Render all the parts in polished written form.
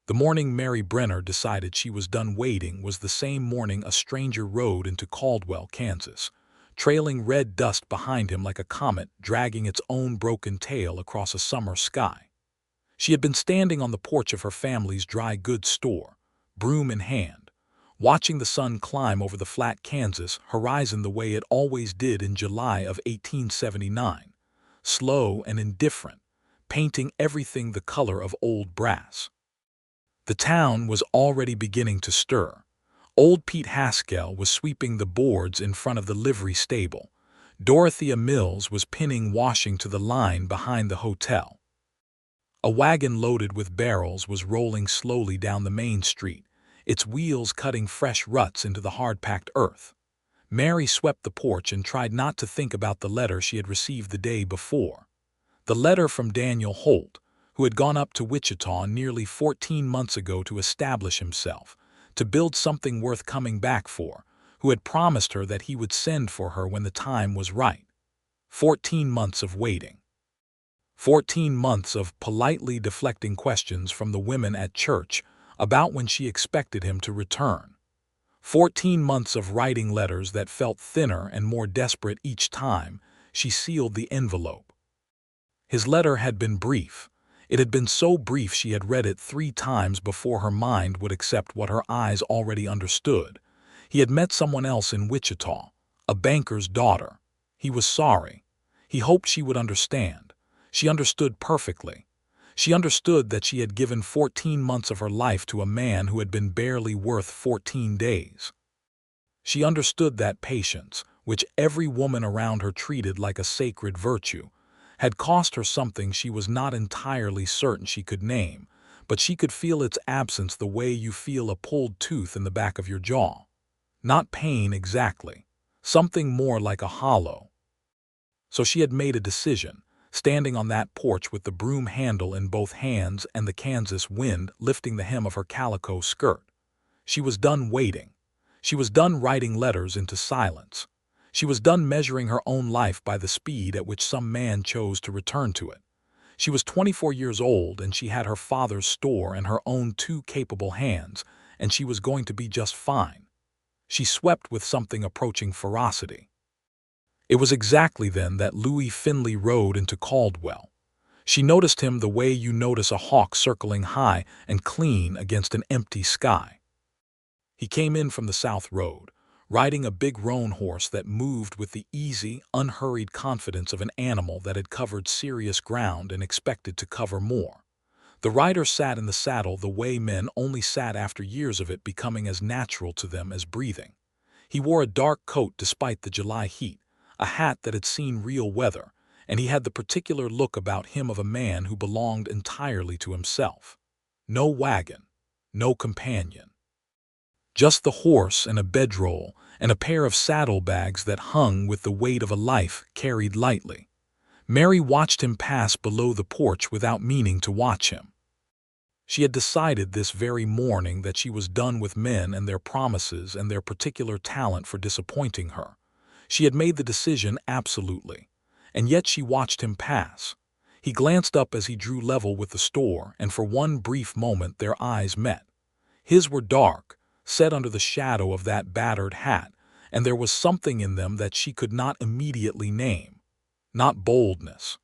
The morning Mary Brenner decided she was done waiting was the same morning a stranger rode into Caldwell, Kansas, trailing red dust behind him like a comet dragging its own broken tail across a summer sky. She had been standing on the porch of her family's dry goods store, broom in hand, watching the sun climb over the flat Kansas horizon the way it always did in July of 1879, slow and indifferent, painting everything the color of old brass. The town was already beginning to stir. Old Pete Haskell was sweeping the boards in front of the livery stable. Dorothea Mills was pinning washing to the line behind the hotel. A wagon loaded with barrels was rolling slowly down the main street, its wheels cutting fresh ruts into the hard-packed earth. Mary swept the porch and tried not to think about the letter she had received the day before. The letter from Daniel Holt, who had gone up to Wichita nearly 14 months ago to establish himself, to build something worth coming back for, who had promised her that he would send for her when the time was right. 14 months of waiting. 14 months of politely deflecting questions from the women at church about when she expected him to return. 14 months of writing letters that felt thinner and more desperate each time she sealed the envelope. His letter had been brief. It had been so brief she had read it 3 times before her mind would accept what her eyes already understood. He had met someone else in Wichita, a banker's daughter. He was sorry. He hoped she would understand. She understood perfectly. She understood that she had given 14 months of her life to a man who had been barely worth 14 days. She understood that patience, which every woman around her treated like a sacred virtue, had cost her something she was not entirely certain she could name, but she could feel its absence the way you feel a pulled tooth in the back of your jaw. Not pain exactly, something more like a hollow. So she had made a decision, standing on that porch with the broom handle in both hands and the Kansas wind lifting the hem of her calico skirt. She was done waiting. She was done writing letters into silence. She was done measuring her own life by the speed at which some man chose to return to it. She was 24 years old, and she had her father's store and her own 2 capable hands, and she was going to be just fine. She swept with something approaching ferocity. It was exactly then that Louis Finley rode into Caldwell. She noticed him the way you notice a hawk circling high and clean against an empty sky. He came in from the South Road, riding a big roan horse that moved with the easy, unhurried confidence of an animal that had covered serious ground and expected to cover more. The rider sat in the saddle the way men only sat after years of it becoming as natural to them as breathing. He wore a dark coat despite the July heat, a hat that had seen real weather, and he had the particular look about him of a man who belonged entirely to himself. No wagon, no companion. Just the horse and a bedroll and a pair of saddlebags that hung with the weight of a life carried lightly. Mary watched him pass below the porch without meaning to watch him. She had decided this very morning that she was done with men and their promises and their particular talent for disappointing her. She had made the decision absolutely, and yet she watched him pass. He glanced up as he drew level with the store, and for one brief moment their eyes met. His were dark, set under the shadow of that battered hat, and there was something in them that she could not immediately name. Not boldness.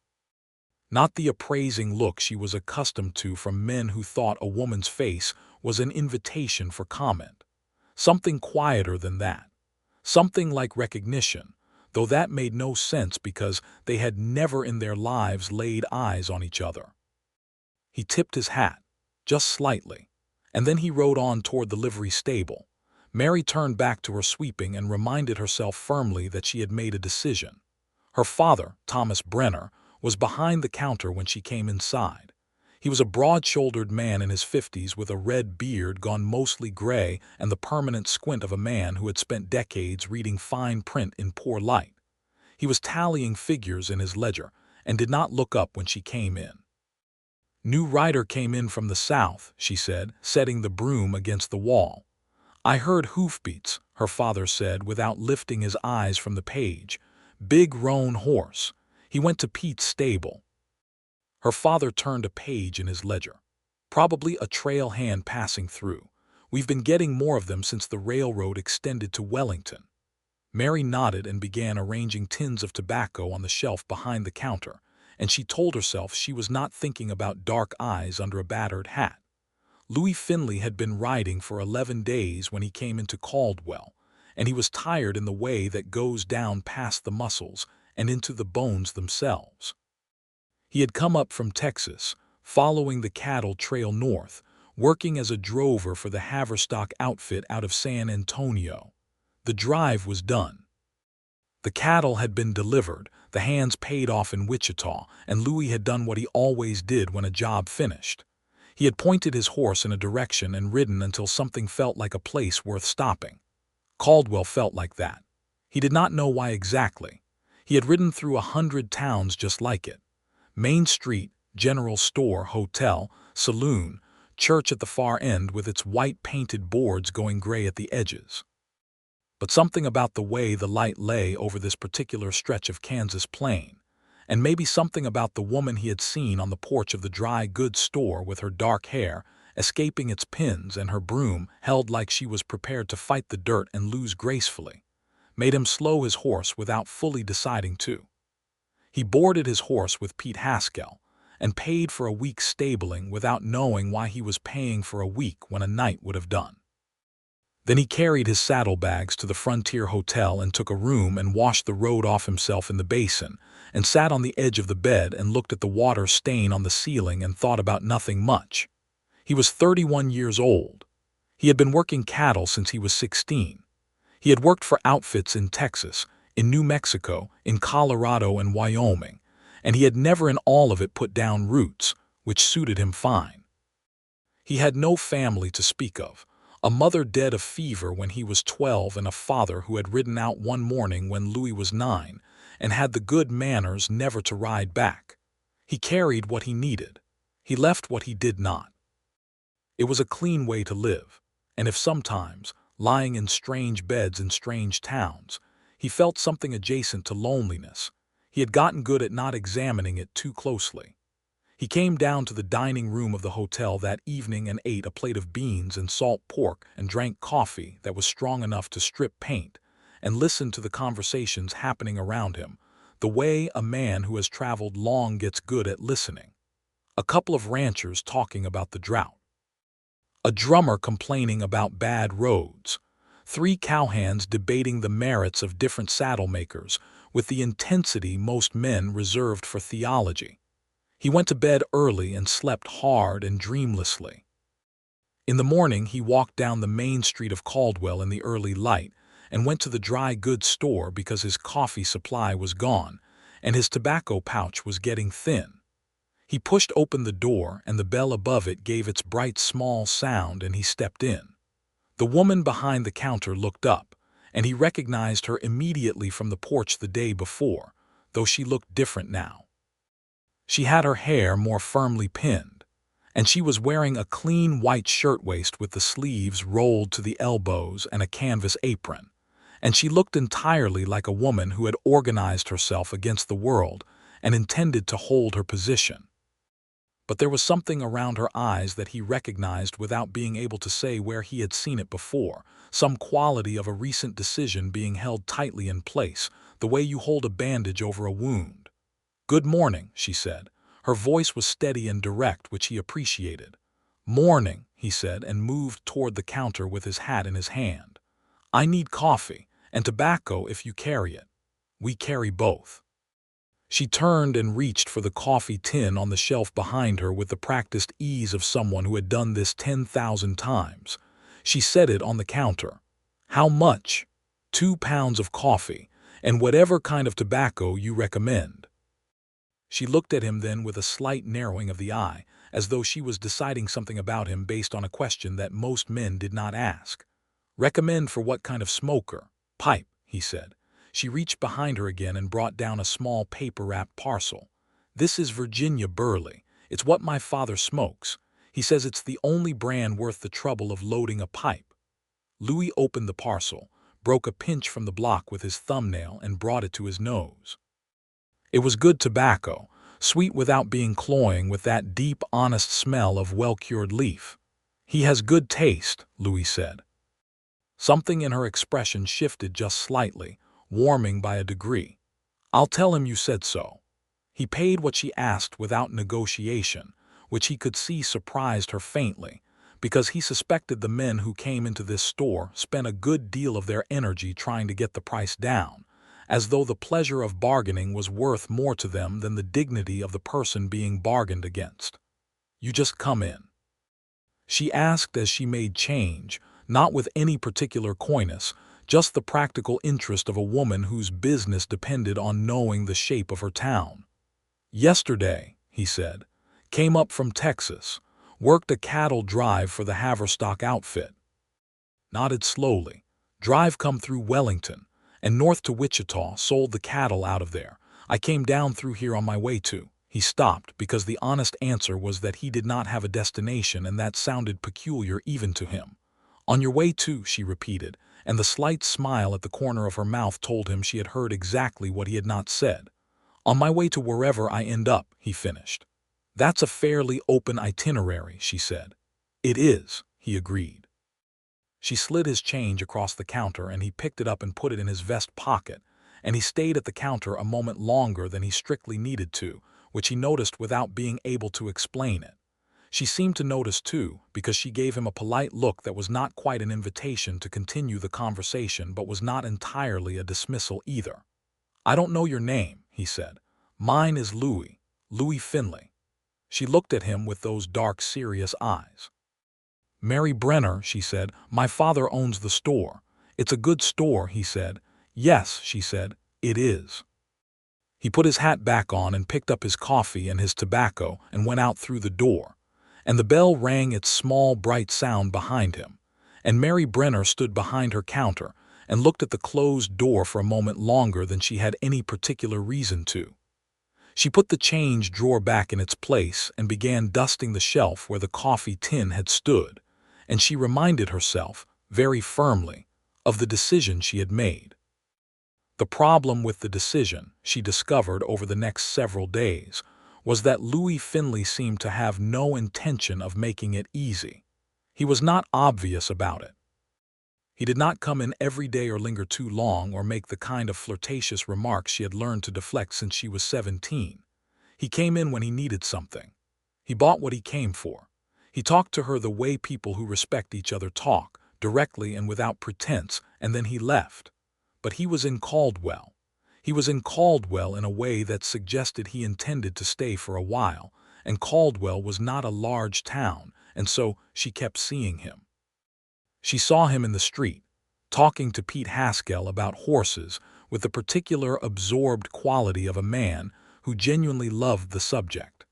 Not the appraising look she was accustomed to from men who thought a woman's face was an invitation for comment. Something quieter than that. Something like recognition, though that made no sense because they had never in their lives laid eyes on each other. He tipped his hat, just slightly, and then he rode on toward the livery stable. Mary turned back to her sweeping and reminded herself firmly that she had made a decision. Her father, Thomas Brenner, was behind the counter when she came inside. He was a broad-shouldered man in his 50s with a red beard gone mostly gray and the permanent squint of a man who had spent decades reading fine print in poor light. He was tallying figures in his ledger and did not look up when she came in. "New rider came in from the south," she said, setting the broom against the wall. "I heard hoofbeats," her father said without lifting his eyes from the page. "Big roan horse. He went to Pete's stable." Her father turned a page in his ledger. Probably a trail hand passing through. We've been getting more of them since the railroad extended to Wellington. Mary nodded and began arranging tins of tobacco on the shelf behind the counter, and she told herself she was not thinking about dark eyes under a battered hat. Louis Finley had been riding for 11 days when he came into Caldwell, and he was tired in the way that goes down past the muscles and into the bones themselves. He had come up from Texas, following the cattle trail north, working as a drover for the Haverstock outfit out of San Antonio. The drive was done. The cattle had been delivered, the hands paid off in Wichita, and Louis had done what he always did when a job finished. He had pointed his horse in a direction and ridden until something felt like a place worth stopping. Caldwell felt like that. He did not know why exactly. He had ridden through 100 towns just like it. Main Street, general store, hotel, saloon, church at the far end with its white painted boards going gray at the edges. But something about the way the light lay over this particular stretch of Kansas plain, and maybe something about the woman he had seen on the porch of the dry goods store with her dark hair escaping its pins and her broom held like she was prepared to fight the dirt and lose gracefully, made him slow his horse without fully deciding to. He boarded his horse with Pete Haskell and paid for a week's stabling without knowing why he was paying for a week when a night would have done. Then he carried his saddlebags to the Frontier Hotel and took a room and washed the road off himself in the basin and sat on the edge of the bed and looked at the water stain on the ceiling and thought about nothing much. He was 31 years old. He had been working cattle since he was 16. He had worked for outfits in Texas, in New Mexico, in Colorado and Wyoming, and he had never in all of it put down roots, which suited him fine. He had no family to speak of. A mother dead of fever when he was 12 and a father who had ridden out one morning when Louis was 9 and had the good manners never to ride back. He carried what he needed. He left what he did not. It was a clean way to live, and if sometimes, lying in strange beds in strange towns, he felt something adjacent to loneliness, he had gotten good at not examining it too closely. He came down to the dining room of the hotel that evening and ate a plate of beans and salt pork and drank coffee that was strong enough to strip paint, and listened to the conversations happening around him, the way a man who has traveled long gets good at listening. A couple of ranchers talking about the drought. A drummer complaining about bad roads. 3 cowhands debating the merits of different saddle makers with the intensity most men reserved for theology. He went to bed early and slept hard and dreamlessly. In the morning he walked down the main street of Caldwell in the early light and went to the dry goods store because his coffee supply was gone and his tobacco pouch was getting thin. He pushed open the door and the bell above it gave its bright small sound and he stepped in. The woman behind the counter looked up, and he recognized her immediately from the porch the day before, though she looked different now. She had her hair more firmly pinned, and she was wearing a clean white shirtwaist with the sleeves rolled to the elbows and a canvas apron, and she looked entirely like a woman who had organized herself against the world and intended to hold her position. But there was something around her eyes that he recognized without being able to say where he had seen it before, some quality of a recent decision being held tightly in place, the way you hold a bandage over a wound. "Good morning," she said. Her voice was steady and direct, which he appreciated. "Morning," he said, and moved toward the counter with his hat in his hand. "I need coffee, and tobacco if you carry it. We carry both." She turned and reached for the coffee tin on the shelf behind her with the practiced ease of someone who had done this 10,000 times. She set it on the counter. "How much?" "2 pounds of coffee, and whatever kind of tobacco you recommend." She looked at him then with a slight narrowing of the eye, as though she was deciding something about him based on a question that most men did not ask. "Recommend for what kind of smoker?" "Pipe," he said. She reached behind her again and brought down a small paper-wrapped parcel. "This is Virginia Burley. It's what my father smokes. He says it's the only brand worth the trouble of loading a pipe." Louis opened the parcel, broke a pinch from the block with his thumbnail and brought it to his nose. It was good tobacco, Sweet without being cloying, with that deep, honest smell of well-cured leaf. "He has good taste," Louis said. Something in her expression shifted just slightly, warming by a degree. "I'll tell him you said so." He paid what she asked without negotiation, which he could see surprised her faintly, because he suspected the men who came into this store spent a good deal of their energy trying to get the price down, as though the pleasure of bargaining was worth more to them than the dignity of the person being bargained against. "You just come in?" she asked as she made change, not with any particular coyness, just the practical interest of a woman whose business depended on knowing the shape of her town. "Yesterday," he said. "Came up from Texas. Worked a cattle drive for the Haverstock outfit." Nodded slowly. "Drive come through Wellington and north to Wichita, sold the cattle out of there. I came down through here on my way to—" He stopped because the honest answer was that he did not have a destination, and that sounded peculiar even to him. "On your way to," she repeated, and the slight smile at the corner of her mouth told him she had heard exactly what he had not said. "On my way to wherever I end up," he finished. "That's a fairly open itinerary," she said. "It is," he agreed. She slid his change across the counter, and he picked it up and put it in his vest pocket, and he stayed at the counter a moment longer than he strictly needed to, which he noticed without being able to explain it. She seemed to notice too, because she gave him a polite look that was not quite an invitation to continue the conversation, but was not entirely a dismissal either. "I don't know your name," he said. "Mine is Louis Finley." She looked at him with those dark, serious eyes. "Mary Brenner," she said. "My father owns the store." "It's a good store," he said. "Yes," she said, "it is." He put his hat back on and picked up his coffee and his tobacco and went out through the door, and the bell rang its small, bright sound behind him, and Mary Brenner stood behind her counter and looked at the closed door for a moment longer than she had any particular reason to. She put the change drawer back in its place and began dusting the shelf where the coffee tin had stood, and she reminded herself, very firmly, of the decision she had made. The problem with the decision, she discovered over the next several days, was that Louis Finley seemed to have no intention of making it easy. He was not obvious about it. He did not come in every day or linger too long or make the kind of flirtatious remarks she had learned to deflect since she was 17. He came in when he needed something. He bought what he came for. He talked to her the way people who respect each other talk, directly and without pretense, and then he left. But he was in Caldwell. He was in Caldwell in a way that suggested he intended to stay for a while, and Caldwell was not a large town, and so she kept seeing him. She saw him in the street, talking to Pete Haskell about horses with the particular absorbed quality of a man who genuinely loved the subject.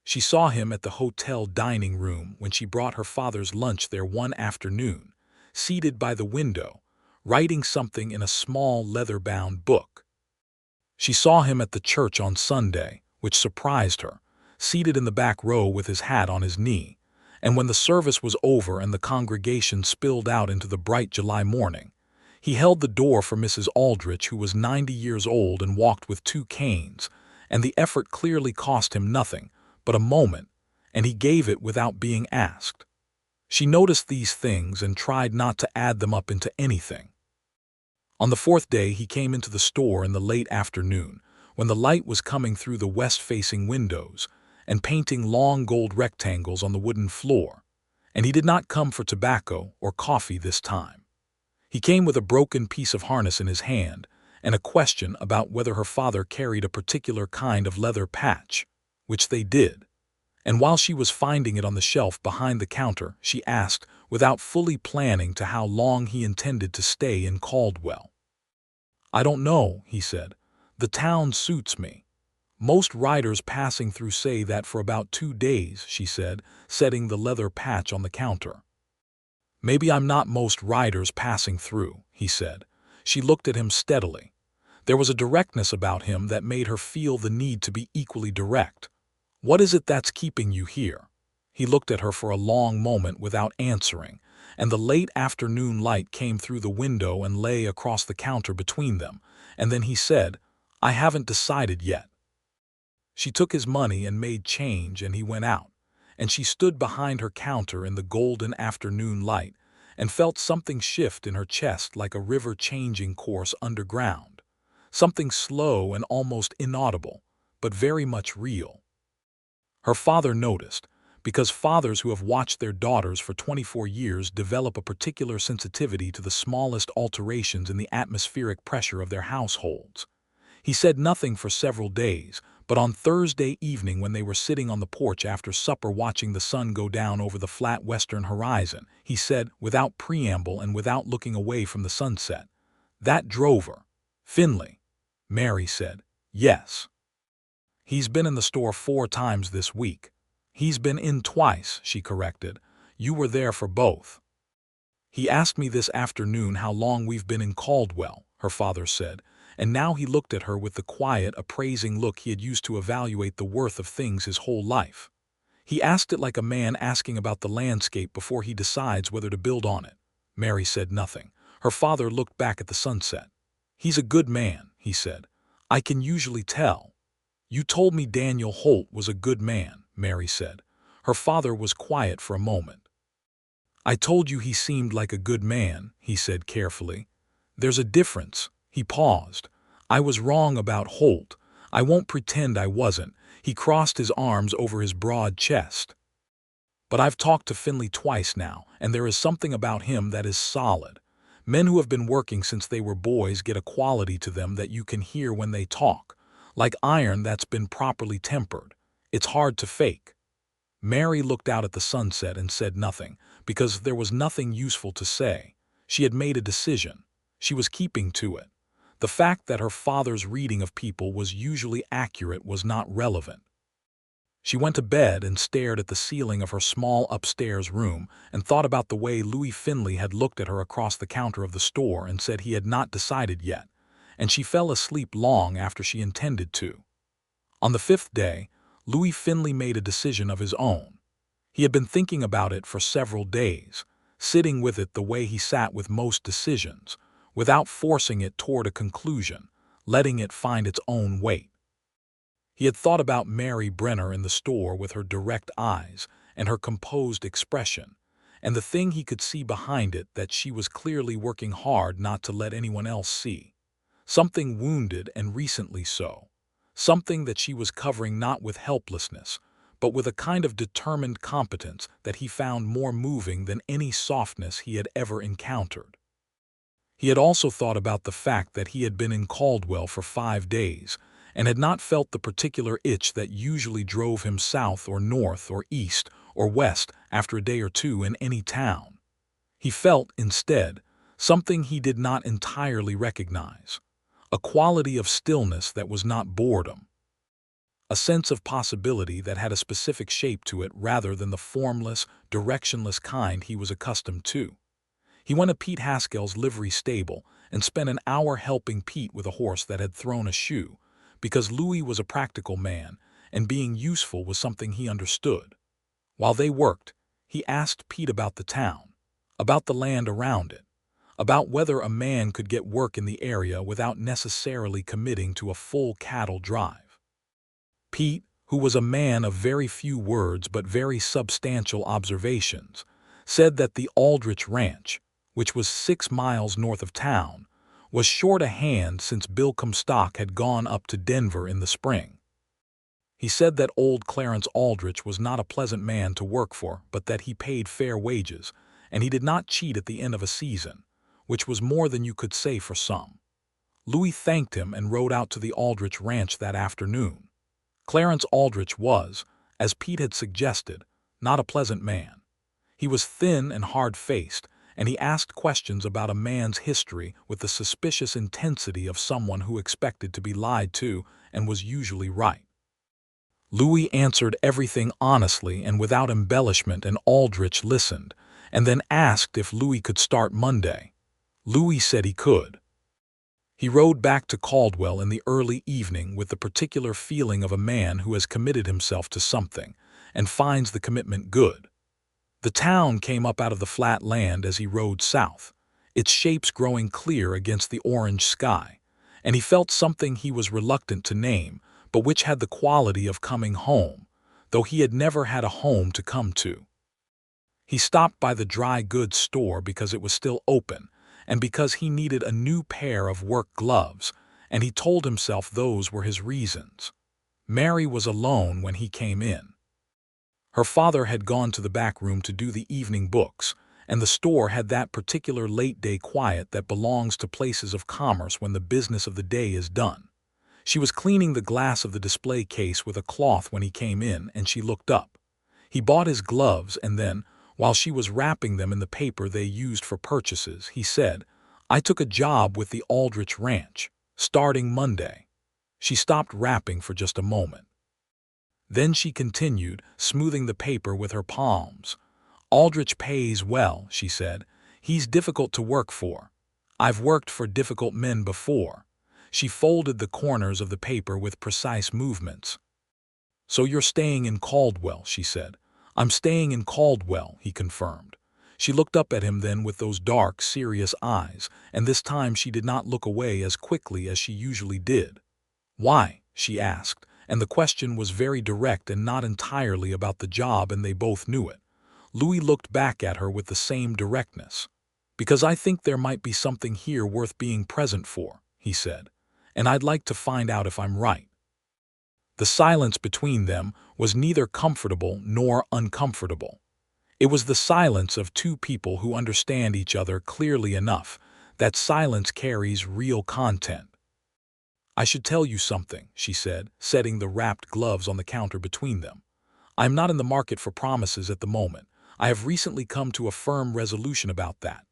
She saw him at the hotel dining room when she brought her father's lunch there one afternoon, seated by the window, writing something in a small leather-bound book. She saw him at the church on Sunday, which surprised her, seated in the back row with his hat on his knee, and when the service was over and the congregation spilled out into the bright July morning, he held the door for Mrs. Aldrich, who was 90 years old and walked with 2 canes, and the effort clearly cost him nothing but a moment, and he gave it without being asked. She noticed these things and tried not to add them up into anything. On the 4th day he came into the store in the late afternoon, when the light was coming through the west-facing windows and painting long gold rectangles on the wooden floor, and he did not come for tobacco or coffee this time. He came with a broken piece of harness in his hand and a question about whether her father carried a particular kind of leather patch, which they did, and while she was finding it on the shelf behind the counter, she asked, without fully planning to how long he intended to stay in Caldwell. "I don't know," he said. "The town suits me. Most riders passing through say that for about 2 days," she said, setting the leather patch on the counter. "Maybe I'm not most riders passing through," he said. She looked at him steadily. There was a directness about him that made her feel the need to be equally direct. "What is it that's keeping you here?" He looked at her for a long moment without answering, and the late afternoon light came through the window and lay across the counter between them, and then he said, "I haven't decided yet." She took his money and made change, and he went out, and she stood behind her counter in the golden afternoon light and felt something shift in her chest like a river changing course underground. Something slow and almost inaudible, but very much real. Her father noticed, because fathers who have watched their daughters for 24 years develop a particular sensitivity to the smallest alterations in the atmospheric pressure of their households. He said nothing for several days, but on Thursday evening when they were sitting on the porch after supper watching the sun go down over the flat western horizon, he said, without preamble and without looking away from the sunset, "That drover, Finley." Mary said, "Yes. He's been in the store 4 times this week." "He's been in twice," she corrected. "You were there for both." "He asked me this afternoon how long we've been in Caldwell," her father said, and now he looked at her with the quiet, appraising look he had used to evaluate the worth of things his whole life. "He asked it like a man asking about the landscape before he decides whether to build on it." Mary said nothing. Her father looked back at the sunset. "He's a good man," he said. "I can usually tell." "You told me Daniel Holt was a good man," Mary said. Her father was quiet for a moment. "I told you he seemed like a good man," he said carefully. "There's a difference." He paused. "I was wrong about Holt. I won't pretend I wasn't." He crossed his arms over his broad chest. "But I've talked to Finley twice now, and there is something about him that is solid. Men who have been working since they were boys get a quality to them that you can hear when they talk, like iron that's been properly tempered. It's hard to fake." Mary looked out at the sunset and said nothing, because there was nothing useful to say. She had made a decision. She was keeping to it. The fact that her father's reading of people was usually accurate was not relevant. She went to bed and stared at the ceiling of her small upstairs room and thought about the way Louis Finley had looked at her across the counter of the store and said he had not decided yet, and she fell asleep long after she intended to. On the 5th day, Louis Finley made a decision of his own. He had been thinking about it for several days, sitting with it the way he sat with most decisions, without forcing it toward a conclusion, letting it find its own weight. He had thought about Mary Brenner in the store with her direct eyes and her composed expression, and the thing he could see behind it that she was clearly working hard not to let anyone else see. Something wounded and recently so. Something that she was covering not with helplessness, but with a kind of determined competence that he found more moving than any softness he had ever encountered. He had also thought about the fact that he had been in Caldwell for 5 days and had not felt the particular itch that usually drove him south or north or east or west after a day or two in any town. He felt, instead, something he did not entirely recognize, a quality of stillness that was not boredom, a sense of possibility that had a specific shape to it rather than the formless, directionless kind he was accustomed to. He went to Pete Haskell's livery stable and spent an hour helping Pete with a horse that had thrown a shoe, because Louis was a practical man, and being useful was something he understood. While they worked, he asked Pete about the town, about the land around it, about whether a man could get work in the area without necessarily committing to a full cattle drive. Pete, who was a man of very few words but very substantial observations, said that the Aldrich Ranch, which was 6 miles north of town, was short a hand since Bill Comstock had gone up to Denver in the spring. He said that old Clarence Aldrich was not a pleasant man to work for, but that he paid fair wages, and he did not cheat at the end of a season, which was more than you could say for some. Louis thanked him and rode out to the Aldrich Ranch that afternoon. Clarence Aldrich was, as Pete had suggested, not a pleasant man. He was thin and hard-faced, and he asked questions about a man's history with the suspicious intensity of someone who expected to be lied to and was usually right. Louis answered everything honestly and without embellishment, and Aldrich listened, and then asked if Louis could start Monday. Louis said he could. He rode back to Caldwell in the early evening with the particular feeling of a man who has committed himself to something and finds the commitment good. The town came up out of the flat land as he rode south, its shapes growing clear against the orange sky, and he felt something he was reluctant to name, but which had the quality of coming home, though he had never had a home to come to. He stopped by the dry goods store because it was still open, and because he needed a new pair of work gloves, and he told himself those were his reasons. Mary was alone when he came in. Her father had gone to the back room to do the evening books, and the store had that particular late-day quiet that belongs to places of commerce when the business of the day is done. She was cleaning the glass of the display case with a cloth when he came in, and she looked up. He bought his gloves, and then, while she was wrapping them in the paper they used for purchases, he said, "I took a job with the Aldrich Ranch, starting Monday." She stopped wrapping for just a moment. Then she continued, smoothing the paper with her palms. "Aldrich pays well," she said. "He's difficult to work for. I've worked for difficult men before." She folded the corners of the paper with precise movements. "So you're staying in Caldwell," she said. "I'm staying in Caldwell," he confirmed. She looked up at him then with those dark, serious eyes, and this time she did not look away as quickly as she usually did. "Why?" she asked, and the question was very direct and not entirely about the job, and they both knew it. Louis looked back at her with the same directness. "Because I think there might be something here worth being present for," he said, "and I'd like to find out if I'm right." The silence between them was neither comfortable nor uncomfortable. It was the silence of two people who understand each other clearly enough. That silence carries real content. "I should tell you something," she said, setting the wrapped gloves on the counter between them. "I'm not in the market for promises at the moment. I have recently come to a firm resolution about that."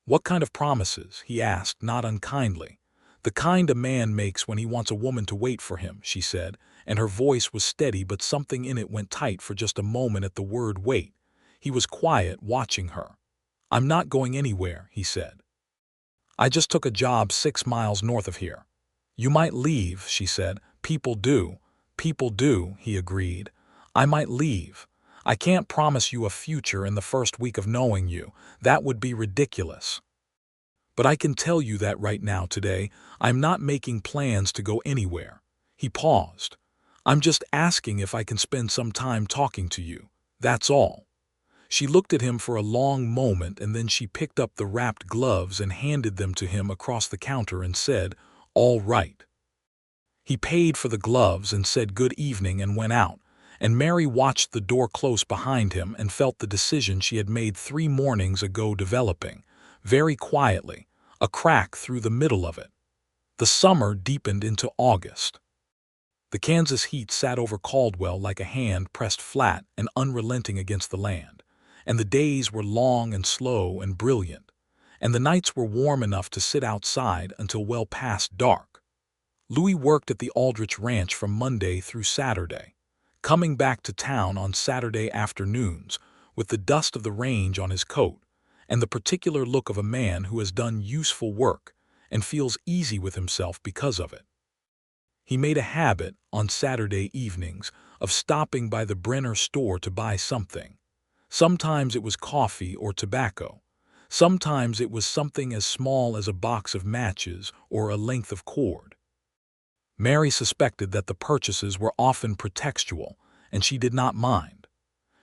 "What kind of promises?" he asked, not unkindly. "The kind a man makes when he wants a woman to wait for him," she said, and her voice was steady, but something in it went tight for just a moment at the word wait. He was quiet, watching her. "I'm not going anywhere," he said. "I just took a job 6 miles north of here." "You might leave," she said. "People do." "People do," he agreed. "I might leave. I can't promise you a future in the first week of knowing you. That would be ridiculous. But I can tell you that right now, today, I'm not making plans to go anywhere." He paused. "I'm just asking if I can spend some time talking to you. That's all." She looked at him for a long moment, and then she picked up the wrapped gloves and handed them to him across the counter and said, "All right." He paid for the gloves and said good evening and went out, and Mary watched the door close behind him and felt the decision she had made 3 mornings ago developing, very quietly, a crack through the middle of it. The summer deepened into August. The Kansas heat sat over Caldwell like a hand pressed flat and unrelenting against the land, and the days were long and slow and brilliant, and the nights were warm enough to sit outside until well past dark. Louis worked at the Aldrich Ranch from Monday through Saturday, coming back to town on Saturday afternoons with the dust of the range on his coat and the particular look of a man who has done useful work and feels easy with himself because of it. He made a habit, on Saturday evenings, of stopping by the Brenner store to buy something. Sometimes it was coffee or tobacco. Sometimes it was something as small as a box of matches or a length of cord. Mary suspected that the purchases were often pretextual, and she did not mind.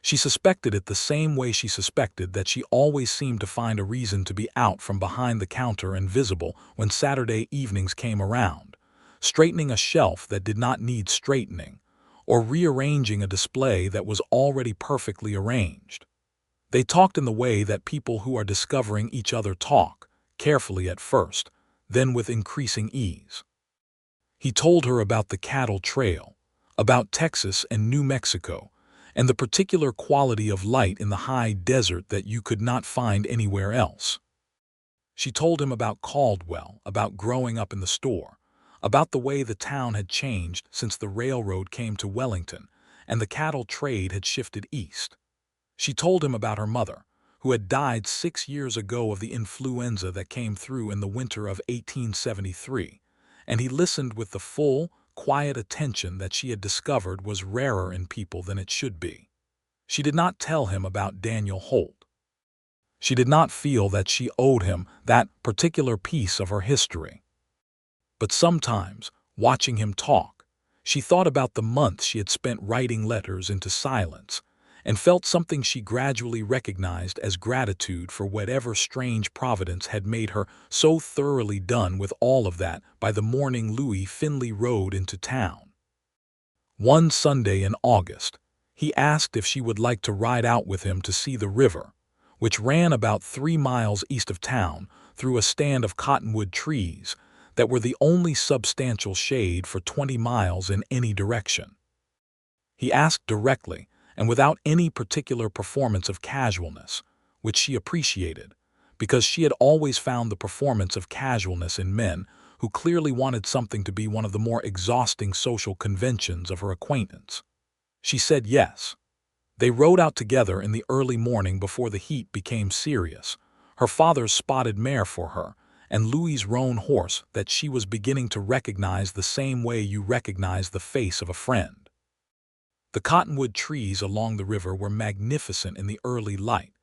She suspected it the same way she suspected that she always seemed to find a reason to be out from behind the counter and visible when Saturday evenings came around, straightening a shelf that did not need straightening, or rearranging a display that was already perfectly arranged. They talked in the way that people who are discovering each other talk, carefully at first, then with increasing ease. He told her about the cattle trail, about Texas and New Mexico, and the particular quality of light in the high desert that you could not find anywhere else. She told him about Caldwell, about growing up in the store, about the way the town had changed since the railroad came to Wellington and the cattle trade had shifted east. She told him about her mother, who had died 6 years ago of the influenza that came through in the winter of 1873, and he listened with the full, quiet attention that she had discovered was rarer in people than it should be. She did not tell him about Daniel Holt. She did not feel that she owed him that particular piece of her history. But sometimes, watching him talk, She thought about the months she had spent writing letters into silence, and felt something she gradually recognized as gratitude for whatever strange providence had made her so thoroughly done with all of that by the morning Louis Finley rode into town. One Sunday in August, he asked if she would like to ride out with him to see the river, which ran about 3 miles east of town through a stand of cottonwood trees that were the only substantial shade for 20 miles in any direction. He asked directly and without any particular performance of casualness, which she appreciated, because she had always found the performance of casualness in men who clearly wanted something to be one of the more exhausting social conventions of her acquaintance. She said yes. They rode out together in the early morning before the heat became serious, her father's spotted mare for her, and Louis's roan horse that she was beginning to recognize the same way you recognize the face of a friend. The cottonwood trees along the river were magnificent in the early light,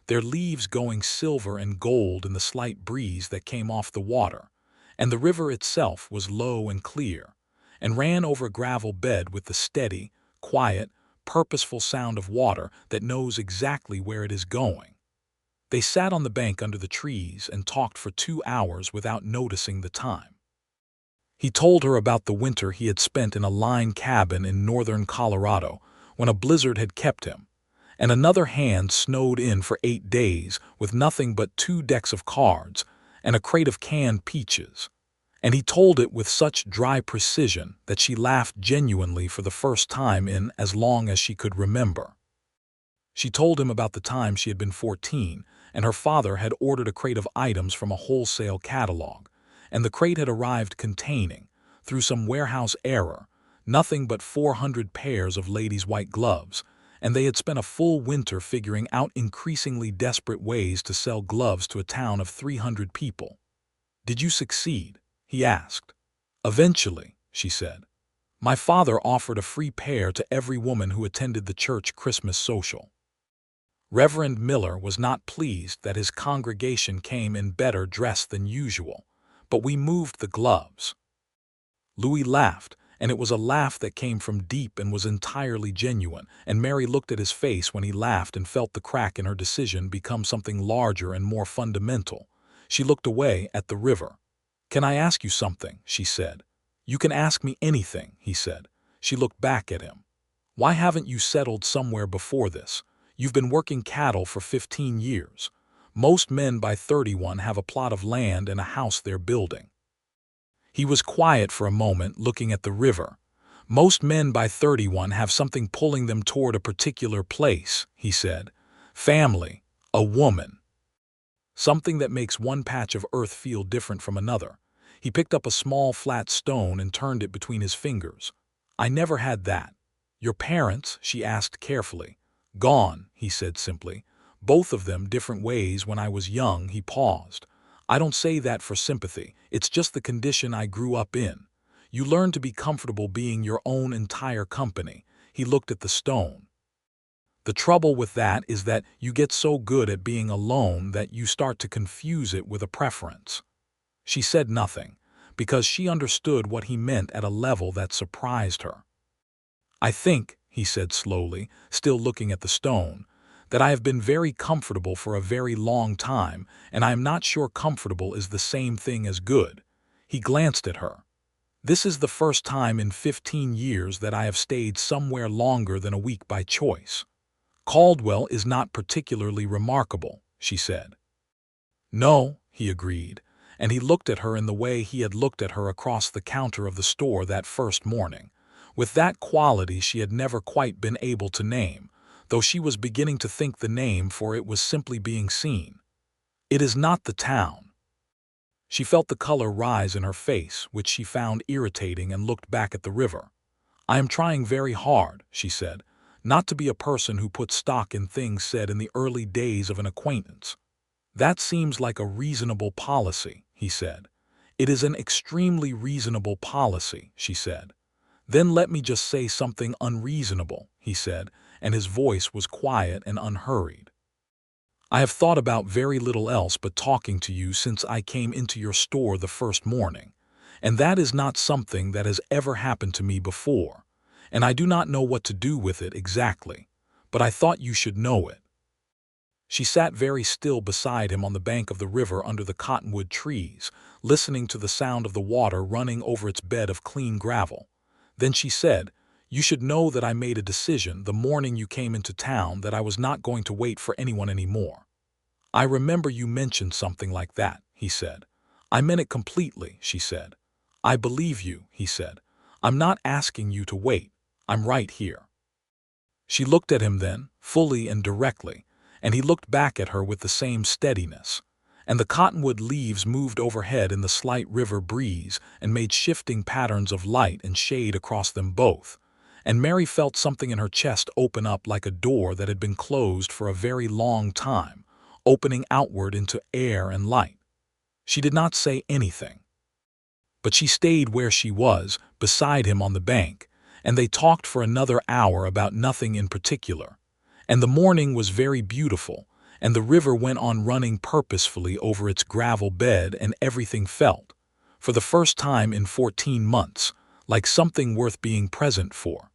their leaves going silver and gold in the slight breeze that came off the water, and the river itself was low and clear, and ran over a gravel bed with the steady, quiet, purposeful sound of water that knows exactly where it is going. They sat on the bank under the trees and talked for 2 hours without noticing the time. He told her about the winter he had spent in a line cabin in northern Colorado when a blizzard had kept him, and another hand snowed in for 8 days with nothing but 2 decks of cards and a crate of canned peaches. And he told it with such dry precision that she laughed genuinely for the first time in as long as she could remember. She told him about the time she had been 14, and her father had ordered a crate of items from a wholesale catalog, and the crate had arrived containing, through some warehouse error, nothing but 400 pairs of ladies' white gloves, and they had spent a full winter figuring out increasingly desperate ways to sell gloves to a town of 300 people. "Did you succeed?" he asked. "Eventually," she said. "My father offered a free pair to every woman who attended the church Christmas social." Reverend Miller was not pleased that his congregation came in better dress than usual, but we moved the gloves. Louis laughed, and it was a laugh that came from deep and was entirely genuine, and Mary looked at his face when he laughed and felt the crack in her decision become something larger and more fundamental. She looked away at the river. "Can I ask you something?" she said. "You can ask me anything," he said. She looked back at him. "Why haven't you settled somewhere before this? You've been working cattle for 15 years. Most men by 31 have a plot of land and a house they're building." He was quiet for a moment, looking at the river. "Most men by 31 have something pulling them toward a particular place," he said. "Family, a woman. Something that makes one patch of earth feel different from another." He picked up a small flat stone and turned it between his fingers. "I never had that." "Your parents?" she asked carefully. "Gone," he said simply. "Both of them different ways when I was young." He paused. "I don't say that for sympathy. It's just the condition I grew up in. You learn to be comfortable being your own entire company." He looked at the stone. "The trouble with that is that you get so good at being alone that you start to confuse it with a preference." She said nothing, because she understood what he meant at a level that surprised her. "I think," he said slowly, still looking at the stone, "that I have been very comfortable for a very long time, and I am not sure comfortable is the same thing as good." He glanced at her. "This is the first time in 15 years that I have stayed somewhere longer than a week by choice." "Caldwell is not particularly remarkable," she said. "No," he agreed, and he looked at her in the way he had looked at her across the counter of the store that first morning, with that quality she had never quite been able to name, though she was beginning to think the name for it was simply being seen. "It is not the town." She felt the color rise in her face, which she found irritating, and looked back at the river. "I am trying very hard," she said, "not to be a person who puts stock in things said in the early days of an acquaintance." "That seems like a reasonable policy," he said. "It is an extremely reasonable policy," she said. "Then let me just say something unreasonable," he said, and his voice was quiet and unhurried. "I have thought about very little else but talking to you since I came into your store the first morning, and that is not something that has ever happened to me before, and I do not know what to do with it exactly, but I thought you should know it." She sat very still beside him on the bank of the river under the cottonwood trees, listening to the sound of the water running over its bed of clean gravel. Then she said, "You should know that I made a decision the morning you came into town that I was not going to wait for anyone anymore." "I remember you mentioned something like that," he said. "I meant it completely," she said. "I believe you," he said. "I'm not asking you to wait. I'm right here." She looked at him then, fully and directly, and he looked back at her with the same steadiness. And the cottonwood leaves moved overhead in the slight river breeze and made shifting patterns of light and shade across them both. And Mary felt something in her chest open up like a door that had been closed for a very long time, opening outward into air and light. She did not say anything, but she stayed where she was, beside him on the bank, and they talked for another hour about nothing in particular. And the morning was very beautiful, and the river went on running purposefully over its gravel bed, and everything felt, for the first time in 14 months, like something worth being present for.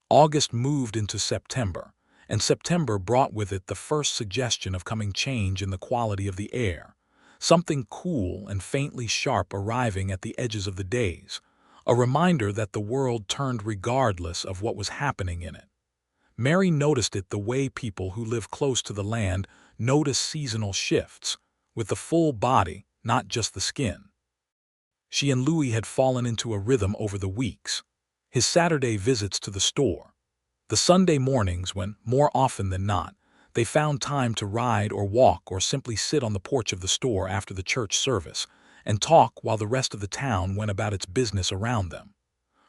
August moved into September, and September brought with it the first suggestion of coming change in the quality of the air, something cool and faintly sharp arriving at the edges of the days, a reminder that the world turned regardless of what was happening in it. Mary noticed it the way people who live close to the land notice seasonal shifts, with the full body, not just the skin. She and Louis had fallen into a rhythm over the weeks. His Saturday visits to the store, the Sunday mornings when, more often than not, they found time to ride or walk or simply sit on the porch of the store after the church service and talk while the rest of the town went about its business around them.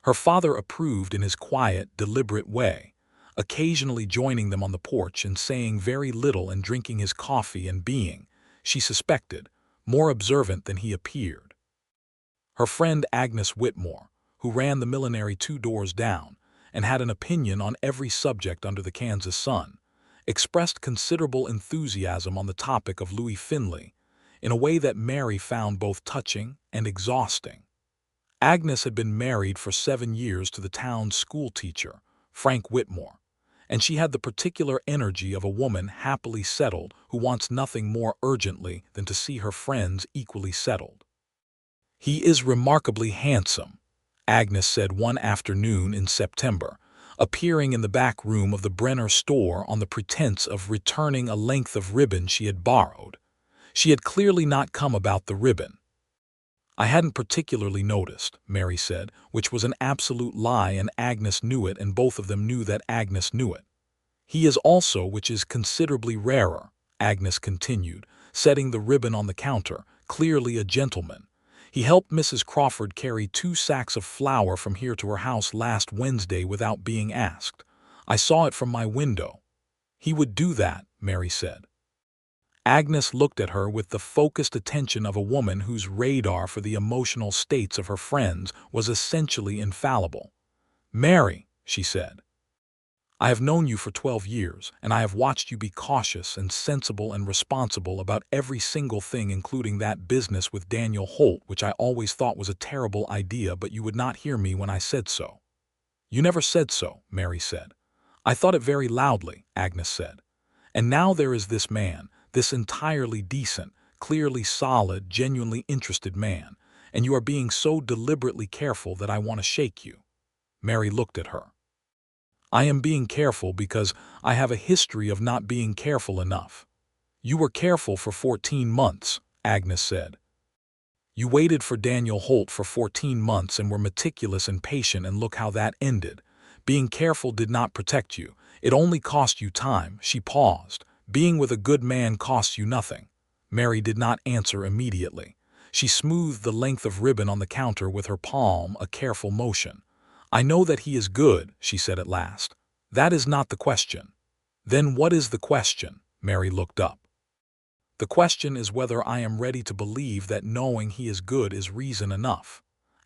Her father approved in his quiet, deliberate way, occasionally joining them on the porch and saying very little and drinking his coffee and being, she suspected, more observant than he appeared. Her friend Agnes Whitmore, who ran the millinery 2 doors down and had an opinion on every subject under the Kansas sun, expressed considerable enthusiasm on the topic of Louis Finley in a way that Mary found both touching and exhausting. Agnes had been married for 7 years to the town's schoolteacher, Frank Whitmore, and she had the particular energy of a woman happily settled who wants nothing more urgently than to see her friends equally settled. "He is remarkably handsome," Agnes said one afternoon in September, appearing in the back room of the Brenner store on the pretense of returning a length of ribbon she had borrowed. She had clearly not come about the ribbon. "I hadn't particularly noticed," Mary said, which was an absolute lie, and Agnes knew it, and both of them knew that Agnes knew it. "He is also, which is considerably rarer," Agnes continued, setting the ribbon on the counter, "clearly a gentleman. He helped Mrs. Crawford carry 2 sacks of flour from here to her house last Wednesday without being asked. I saw it from my window." "He would do that," Mary said. Agnes looked at her with the focused attention of a woman whose radar for the emotional states of her friends was essentially infallible. "Mary," she said, "I have known you for 12 years, and I have watched you be cautious and sensible and responsible about every single thing, including that business with Daniel Holt, which I always thought was a terrible idea, but you would not hear me when I said so." "You never said so," Mary said. "I thought it very loudly," Agnes said. "And now there is this man, this entirely decent, clearly solid, genuinely interested man, and you are being so deliberately careful that I want to shake you." Mary looked at her. "I am being careful because I have a history of not being careful enough." "You were careful for 14 months, Agnes said. "You waited for Daniel Holt for 14 months and were meticulous and patient, and look how that ended. Being careful did not protect you. It only cost you time." She paused. "Being with a good man costs you nothing." Mary did not answer immediately. She smoothed the length of ribbon on the counter with her palm, a careful motion. "I know that he is good," she said at last. "That is not the question." "Then what is the question?" Mary looked up. "The question is whether I am ready to believe that knowing he is good is reason enough."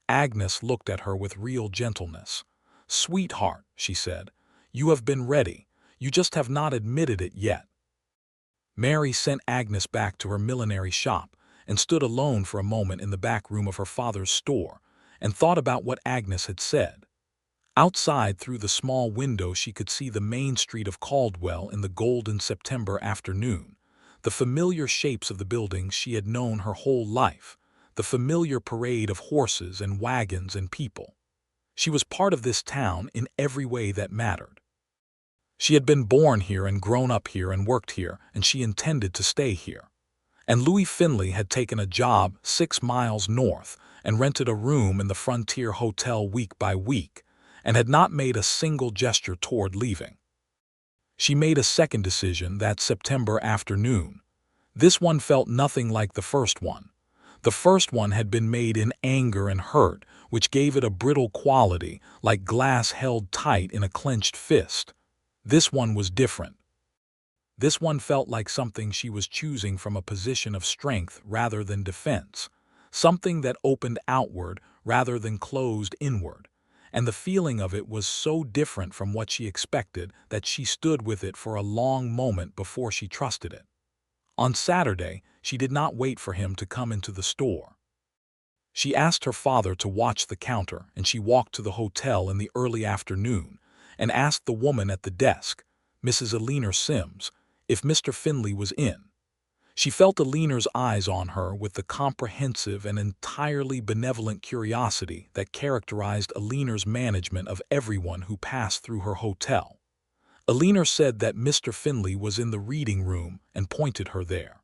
Agnes looked at her with real gentleness. "Sweetheart," she said, "you have been ready. You just have not admitted it yet." Mary sent Agnes back to her millinery shop, and stood alone for a moment in the back room of her father's store, and thought about what Agnes had said. Outside, through the small window, she could see the main street of Caldwell in the golden September afternoon, the familiar shapes of the buildings she had known her whole life, the familiar parade of horses and wagons and people. She was part of this town in every way that mattered. She had been born here and grown up here and worked here, and she intended to stay here. And Louis Finley had taken a job 6 miles north and rented a room in the Frontier Hotel week by week, and had not made a single gesture toward leaving. She made a second decision that September afternoon. This one felt nothing like the first one. The first one had been made in anger and hurt, which gave it a brittle quality, like glass held tight in a clenched fist. This one was different. This one felt like something she was choosing from a position of strength rather than defense, something that opened outward rather than closed inward, and the feeling of it was so different from what she expected that she stood with it for a long moment before she trusted it. On Saturday, she did not wait for him to come into the store. She asked her father to watch the counter, and she walked to the hotel in the early afternoon and asked the woman at the desk, Mrs. Aliner Sims, if Mr. Finley was in. She felt Aliner's eyes on her with the comprehensive and entirely benevolent curiosity that characterized Aliner's management of everyone who passed through her hotel. Aliner said that Mr. Finley was in the reading room and pointed her there.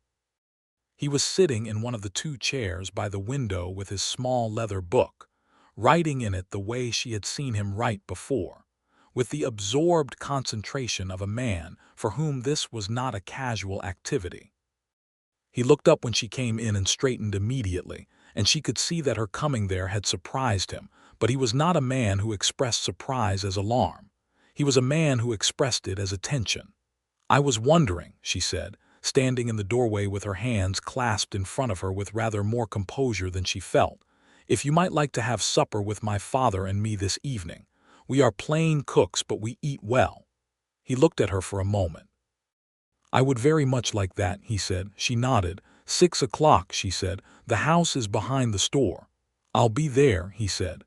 He was sitting in one of the 2 chairs by the window with his small leather book, writing in it the way she had seen him write before, with the absorbed concentration of a man for whom this was not a casual activity. He looked up when she came in and straightened immediately, and she could see that her coming there had surprised him, but he was not a man who expressed surprise as alarm. He was a man who expressed it as attention. "I was wondering," she said, standing in the doorway with her hands clasped in front of her with rather more composure than she felt, "if you might like to have supper with my father and me this evening. We are plain cooks, but we eat well." He looked at her for a moment. "I would very much like that," he said. She nodded. 6 o'clock, she said. "The house is behind the store." "I'll be there," he said.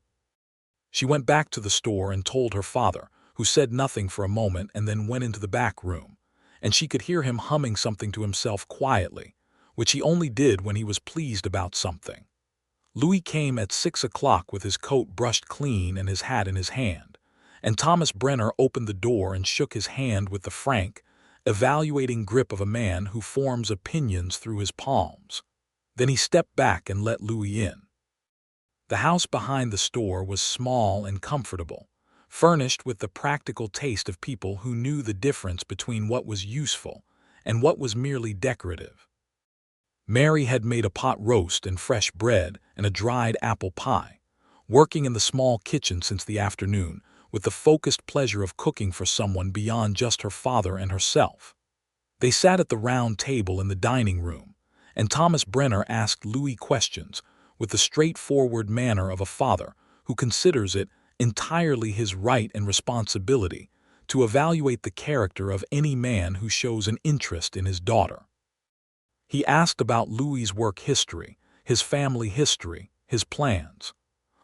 She went back to the store and told her father, who said nothing for a moment and then went into the back room, and she could hear him humming something to himself quietly, which he only did when he was pleased about something. Louis came at 6 o'clock with his coat brushed clean and his hat in his hand, and Thomas Brenner opened the door and shook his hand with the frank, evaluating grip of a man who forms opinions through his palms. Then he stepped back and let Louis in. The house behind the store was small and comfortable, furnished with the practical taste of people who knew the difference between what was useful and what was merely decorative. Mary had made a pot roast and fresh bread and a dried apple pie, working in the small kitchen since the afternoon, with the focused pleasure of cooking for someone beyond just her father and herself. They sat at the round table in the dining room, and Thomas Brenner asked Louis questions with the straightforward manner of a father who considers it entirely his right and responsibility to evaluate the character of any man who shows an interest in his daughter. He asked about Louis's work history, his family history, his plans.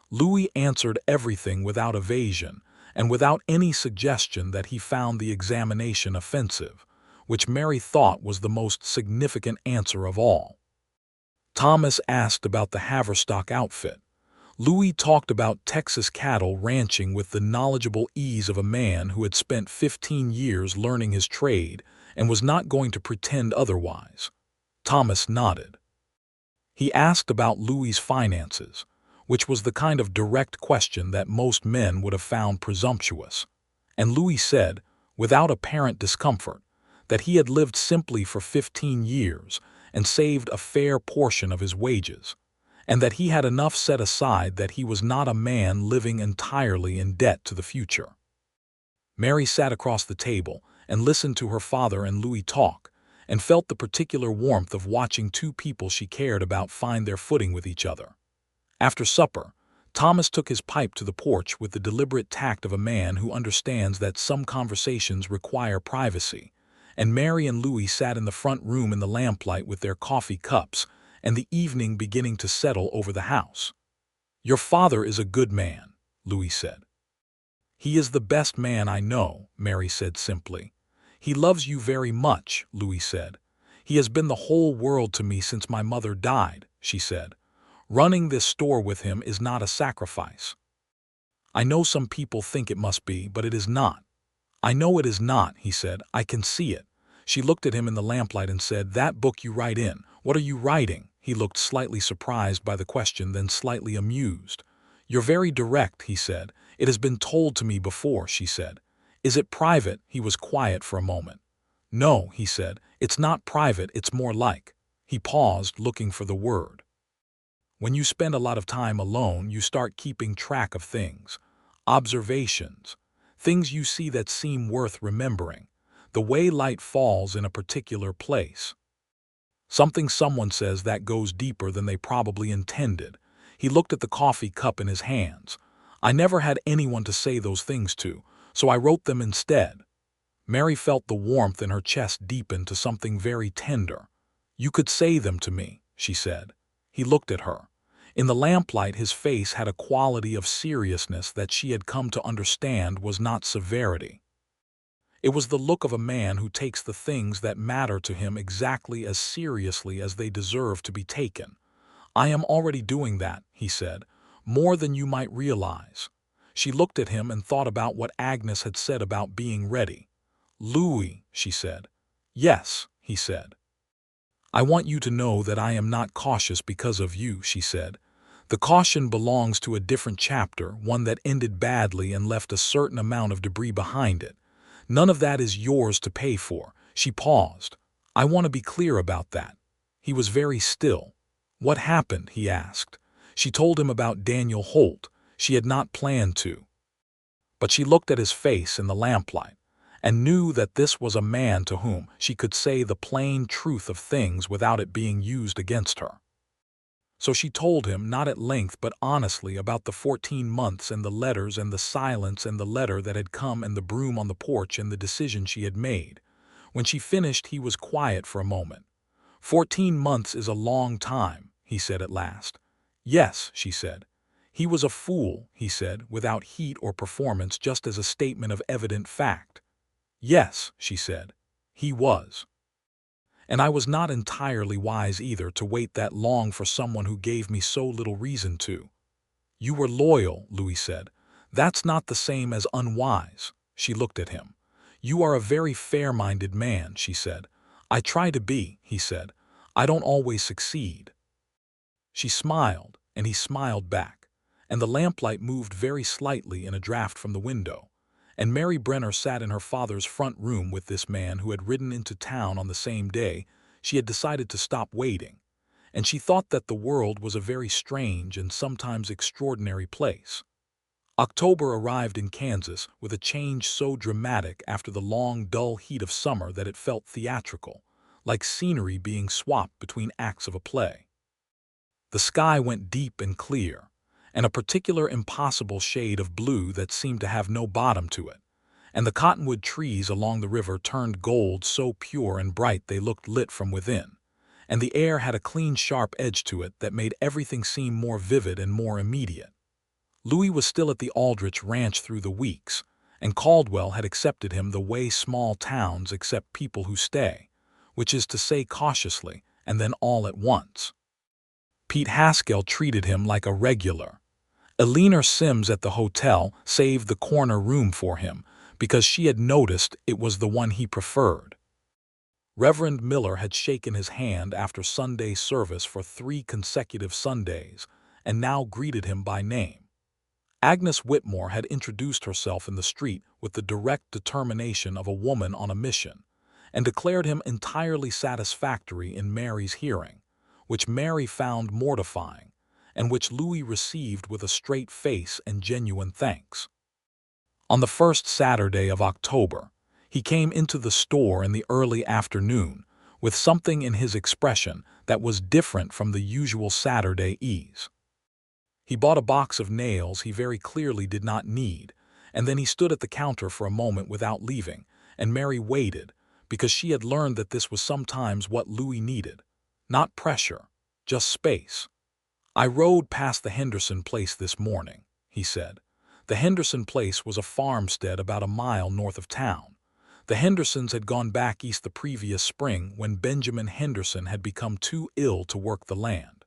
Louis answered everything without evasion and without any suggestion that he found the examination offensive, which Mary thought was the most significant answer of all. Thomas asked about the Haverstock outfit. Louis talked about Texas cattle ranching with the knowledgeable ease of a man who had spent 15 years learning his trade and was not going to pretend otherwise. Thomas nodded. He asked about Louis's finances, which was the kind of direct question that most men would have found presumptuous, and Louis said, without apparent discomfort, that he had lived simply for 15 years and saved a fair portion of his wages, and that he had enough set aside that he was not a man living entirely in debt to the future. Mary sat across the table and listened to her father and Louis talk, and felt the particular warmth of watching 2 people she cared about find their footing with each other. After supper, Thomas took his pipe to the porch with the deliberate tact of a man who understands that some conversations require privacy, and Mary and Louis sat in the front room in the lamplight with their coffee cups and the evening beginning to settle over the house. "Your father is a good man," Louis said. "He is the best man I know," Mary said simply. "He loves you very much," Louis said. "He has been the whole world to me since my mother died," she said. "Running this store with him is not a sacrifice. I know some people think it must be, but it is not." "I know it is not," he said. "I can see it." She looked at him in the lamplight and said, "That book you write in, what are you writing?" He looked slightly surprised by the question, then slightly amused. "You're very direct," he said. "It has been told to me before," she said. "Is it private?" He was quiet for a moment. "No," he said. "It's not private, it's more like—" He paused, looking for the word. "When you spend a lot of time alone, you start keeping track of things. Observations. Things you see that seem worth remembering. The way light falls in a particular place. Something someone says that goes deeper than they probably intended." He looked at the coffee cup in his hands. "I never had anyone to say those things to, so I wrote them instead." Mary felt the warmth in her chest deepen to something very tender. "You could say them to me," she said. He looked at her. In the lamplight his face had a quality of seriousness that she had come to understand was not severity. It was the look of a man who takes the things that matter to him exactly as seriously as they deserve to be taken. "I am already doing that," he said, "more than you might realize." She looked at him and thought about what Agnes had said about being ready. "Louis," she said. "Yes," he said. "I want you to know that I am not cautious because of you," she said. "The caution belongs to a different chapter, one that ended badly and left a certain amount of debris behind it. None of that is yours to pay for." She paused. "I want to be clear about that." He was very still. "What happened?" he asked. She told him about Daniel Holt. She had not planned to. But she looked at his face in the lamplight, and knew that this was a man to whom she could say the plain truth of things without it being used against her. So she told him, not at length but honestly, about the 14 months and the letters and the silence and the letter that had come and the broom on the porch and the decision she had made. When she finished he was quiet for a moment. 14 months is a long time," he said at last. "Yes," she said. "He was a fool," he said, without heat or performance, just as a statement of evident fact. "Yes," she said. "He was. And I was not entirely wise either to wait that long for someone who gave me so little reason to." "You were loyal," Louis said. "That's not the same as unwise." She looked at him. "You are a very fair-minded man," she said. "I try to be," he said. "I don't always succeed." She smiled, and he smiled back, and the lamplight moved very slightly in a draught from the window. And Mary Brenner sat in her father's front room with this man who had ridden into town on the same day. She had decided to stop waiting, and she thought that the world was a very strange and sometimes extraordinary place. October arrived in Kansas with a change so dramatic after the long, dull heat of summer that it felt theatrical, like scenery being swapped between acts of a play. The sky went deep and clear, and a particular impossible shade of blue that seemed to have no bottom to it, and the cottonwood trees along the river turned gold, so pure and bright they looked lit from within, and the air had a clean, sharp edge to it that made everything seem more vivid and more immediate. Louis was still at the Aldrich Ranch through the weeks, and Caldwell had accepted him the way small towns accept people who stay, which is to say cautiously and then all at once. Pete Haskell treated him like a regular. Eleanor Sims at the hotel saved the corner room for him because she had noticed it was the one he preferred. Reverend Miller had shaken his hand after Sunday service for 3 consecutive Sundays and now greeted him by name. Agnes Whitmore had introduced herself in the street with the direct determination of a woman on a mission, and declared him entirely satisfactory in Mary's hearing, which Mary found mortifying, and which Louis received with a straight face and genuine thanks. On the first Saturday of October, he came into the store in the early afternoon with something in his expression that was different from the usual Saturday ease. He bought a box of nails he very clearly did not need, and then he stood at the counter for a moment without leaving, and Mary waited, because she had learned that this was sometimes what Louis needed. Not pressure, just space. I rode past the Henderson place this morning, he said. The Henderson place was a farmstead about a mile north of town. The Hendersons had gone back east the previous spring when Benjamin Henderson had become too ill to work the land.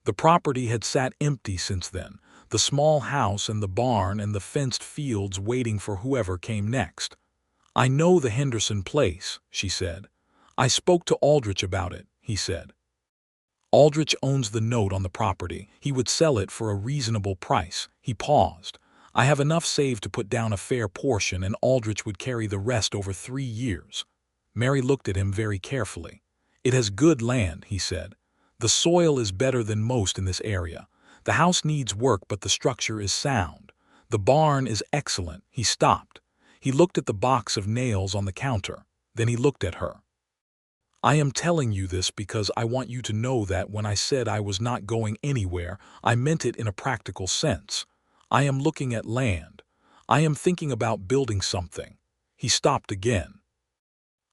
The property had sat empty since then, the small house and the barn and the fenced fields waiting for whoever came next. I know the Henderson place, she said. I spoke to Aldrich about it, he said. Aldrich owns the note on the property. He would sell it for a reasonable price. He paused. I have enough saved to put down a fair portion, and Aldrich would carry the rest over 3 years. Mary looked at him very carefully. It has good land, he said. The soil is better than most in this area. The house needs work, but the structure is sound. The barn is excellent. He stopped. He looked at the box of nails on the counter. Then he looked at her. I am telling you this because I want you to know that when I said I was not going anywhere, I meant it in a practical sense. I am looking at land. I am thinking about building something. He stopped again.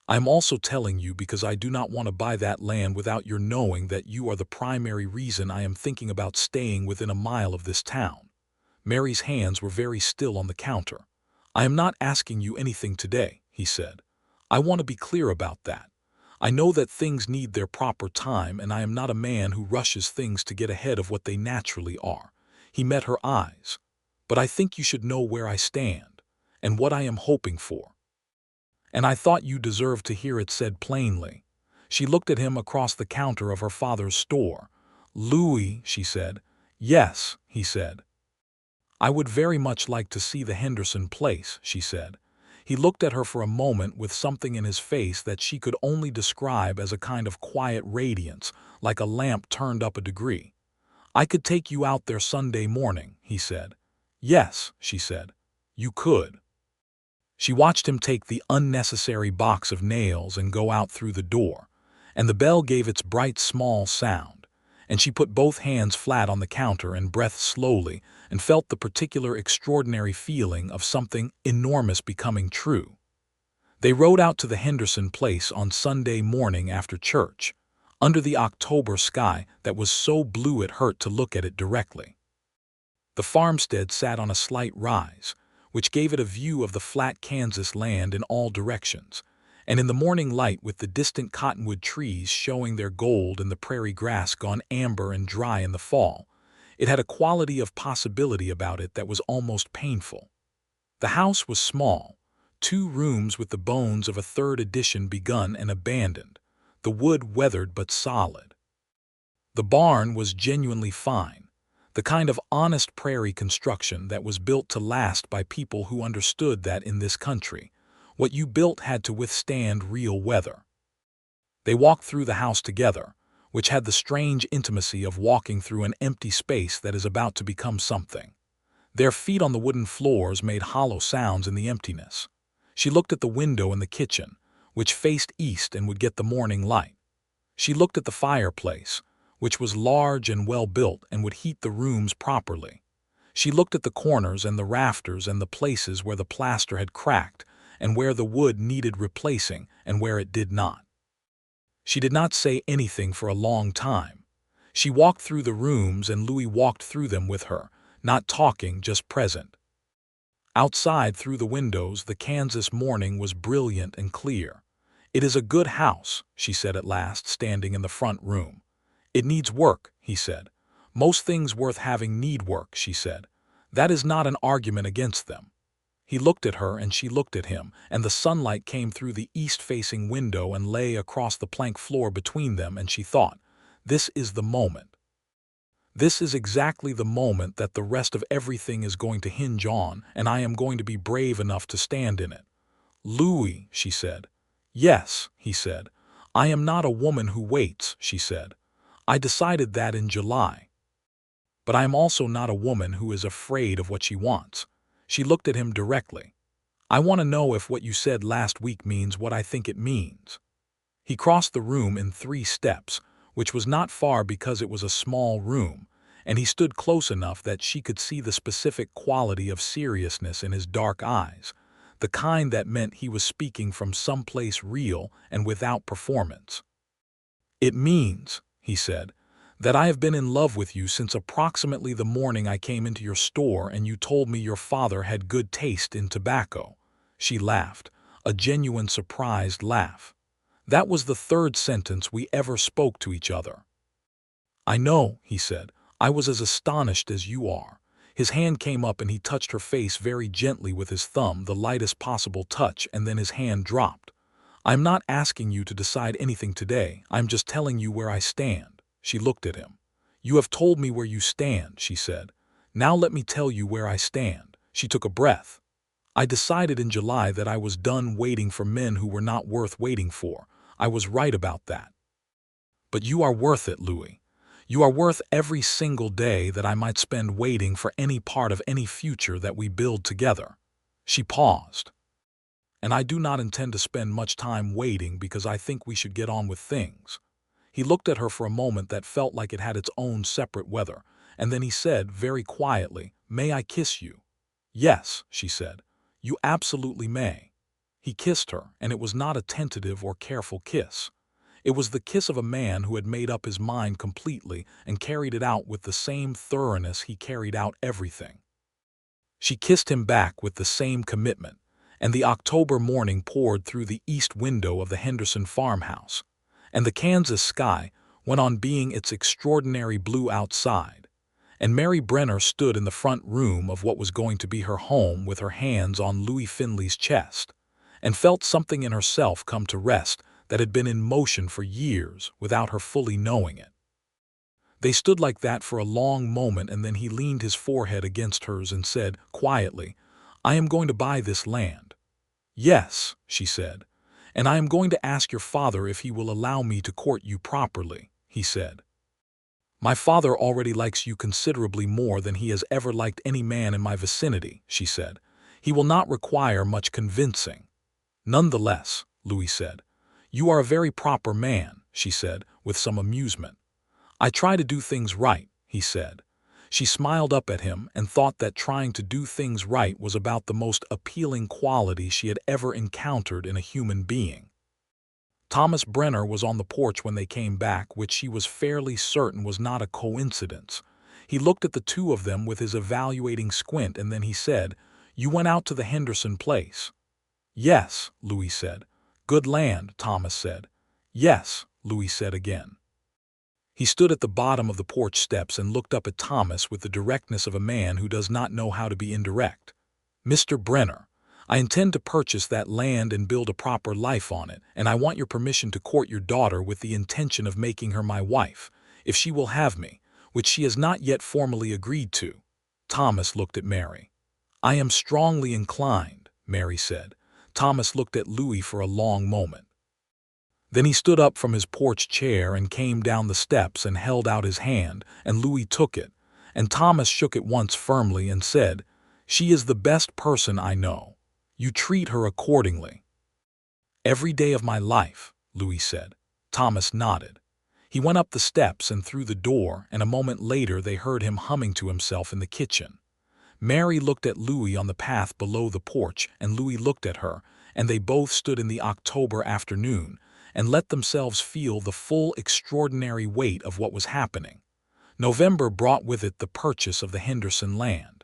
I am also telling you because I do not want to buy that land without your knowing that you are the primary reason I am thinking about staying within a mile of this town. Mary's hands were very still on the counter. I am not asking you anything today, he said. I want to be clear about that. I know that things need their proper time, and I am not a man who rushes things to get ahead of what they naturally are. He met her eyes. But I think you should know where I stand, and what I am hoping for. And I thought you deserved to hear it said plainly. She looked at him across the counter of her father's store. Louis, she said. Yes, he said. I would very much like to see the Henderson place, she said. He looked at her for a moment with something in his face that she could only describe as a kind of quiet radiance, like a lamp turned up a degree. I could take you out there Sunday morning, he said. Yes, she said. You could. She watched him take the unnecessary box of nails and go out through the door, and the bell gave its bright small sound, and she put both hands flat on the counter and breathed slowly and felt the particular extraordinary feeling of something enormous becoming true. They rode out to the Henderson place on Sunday morning after church, under the October sky that was so blue it hurt to look at it directly. The farmstead sat on a slight rise, which gave it a view of the flat Kansas land in all directions, and in the morning light with the distant cottonwood trees showing their gold and the prairie grass gone amber and dry in the fall, it had a quality of possibility about it that was almost painful. The house was small, 2 rooms with the bones of a 3rd edition begun and abandoned, the wood weathered but solid. The barn was genuinely fine, the kind of honest prairie construction that was built to last by people who understood that in this country, what you built had to withstand real weather. They walked through the house together, which had the strange intimacy of walking through an empty space that is about to become something. Their feet on the wooden floors made hollow sounds in the emptiness. She looked at the window in the kitchen, which faced east and would get the morning light. She looked at the fireplace, which was large and well built and would heat the rooms properly. She looked at the corners and the rafters and the places where the plaster had cracked and where the wood needed replacing and where it did not. She did not say anything for a long time. She walked through the rooms and Louis walked through them with her, not talking, just present. Outside through the windows the Kansas morning was brilliant and clear. It is a good house, she said at last, standing in the front room. It needs work, he said. Most things worth having need work, she said. That is not an argument against them. He looked at her and she looked at him, and the sunlight came through the east-facing window and lay across the plank floor between them, and she thought, this is the moment. This is exactly the moment that the rest of everything is going to hinge on, and I am going to be brave enough to stand in it. Louis, she said. Yes, he said. I am not a woman who waits, she said. I decided that in July. But I am also not a woman who is afraid of what she wants. She looked at him directly. I want to know if what you said last week means what I think it means. He crossed the room in 3 steps, which was not far because it was a small room, and he stood close enough that she could see the specific quality of seriousness in his dark eyes, the kind that meant he was speaking from someplace real and without performance. It means, he said, That I have been in love with you since approximately the morning I came into your store and you told me your father had good taste in tobacco." She laughed, a genuine surprised laugh. That was the third sentence we ever spoke to each other. "I know," he said. "I was as astonished as you are." His hand came up and he touched her face very gently with his thumb, the lightest possible touch, and then his hand dropped. "I'm not asking you to decide anything today. I'm just telling you where I stand." She looked at him. "You have told me where you stand," she said. "Now let me tell you where I stand." She took a breath. "I decided in July that I was done waiting for men who were not worth waiting for. I was right about that. But you are worth it, Louis. You are worth every single day that I might spend waiting for any part of any future that we build together." She paused. "And I do not intend to spend much time waiting because I think we should get on with things." He looked at her for a moment that felt like it had its own separate weather, and then he said very quietly, "May I kiss you?" "Yes," she said. "You absolutely may." He kissed her, and it was not a tentative or careful kiss. It was the kiss of a man who had made up his mind completely and carried it out with the same thoroughness he carried out everything. She kissed him back with the same commitment, and the October morning poured through the east window of the Henderson farmhouse, and the Kansas sky went on being its extraordinary blue outside, and Mary Brenner stood in the front room of what was going to be her home with her hands on Louis Finley's chest, and felt something in herself come to rest that had been in motion for years without her fully knowing it. They stood like that for a long moment, and then he leaned his forehead against hers and said quietly, "I am going to buy this land." "Yes," she said. "And I am going to ask your father if he will allow me to court you properly," he said. "My father already likes you considerably more than he has ever liked any man in my vicinity," she said. "He will not require much convincing." "Nonetheless," Louis said. "You are a very proper man," she said, with some amusement. "I try to do things right," he said. She smiled up at him and thought that trying to do things right was about the most appealing quality she had ever encountered in a human being. Thomas Brenner was on the porch when they came back, which she was fairly certain was not a coincidence. He looked at the two of them with his evaluating squint, and then he said, "You went out to the Henderson place?" "Yes," Louis said. "Good land," Thomas said. "Yes," Louis said again. He stood at the bottom of the porch steps and looked up at Thomas with the directness of a man who does not know how to be indirect. "Mr. Brenner, I intend to purchase that land and build a proper life on it, and I want your permission to court your daughter with the intention of making her my wife, if she will have me, which she has not yet formally agreed to." Thomas looked at Mary. "I am strongly inclined," Mary said. Thomas looked at Louis for a long moment. Then he stood up from his porch chair and came down the steps and held out his hand, and Louis took it, and Thomas shook it once firmly and said, "She is the best person I know. You treat her accordingly." "Every day of my life," Louis said. Thomas nodded. He went up the steps and through the door, and a moment later they heard him humming to himself in the kitchen. Mary looked at Louis on the path below the porch, and Louis looked at her, and they both stood in the October afternoon and let themselves feel the full extraordinary weight of what was happening. November brought with it the purchase of the Henderson land.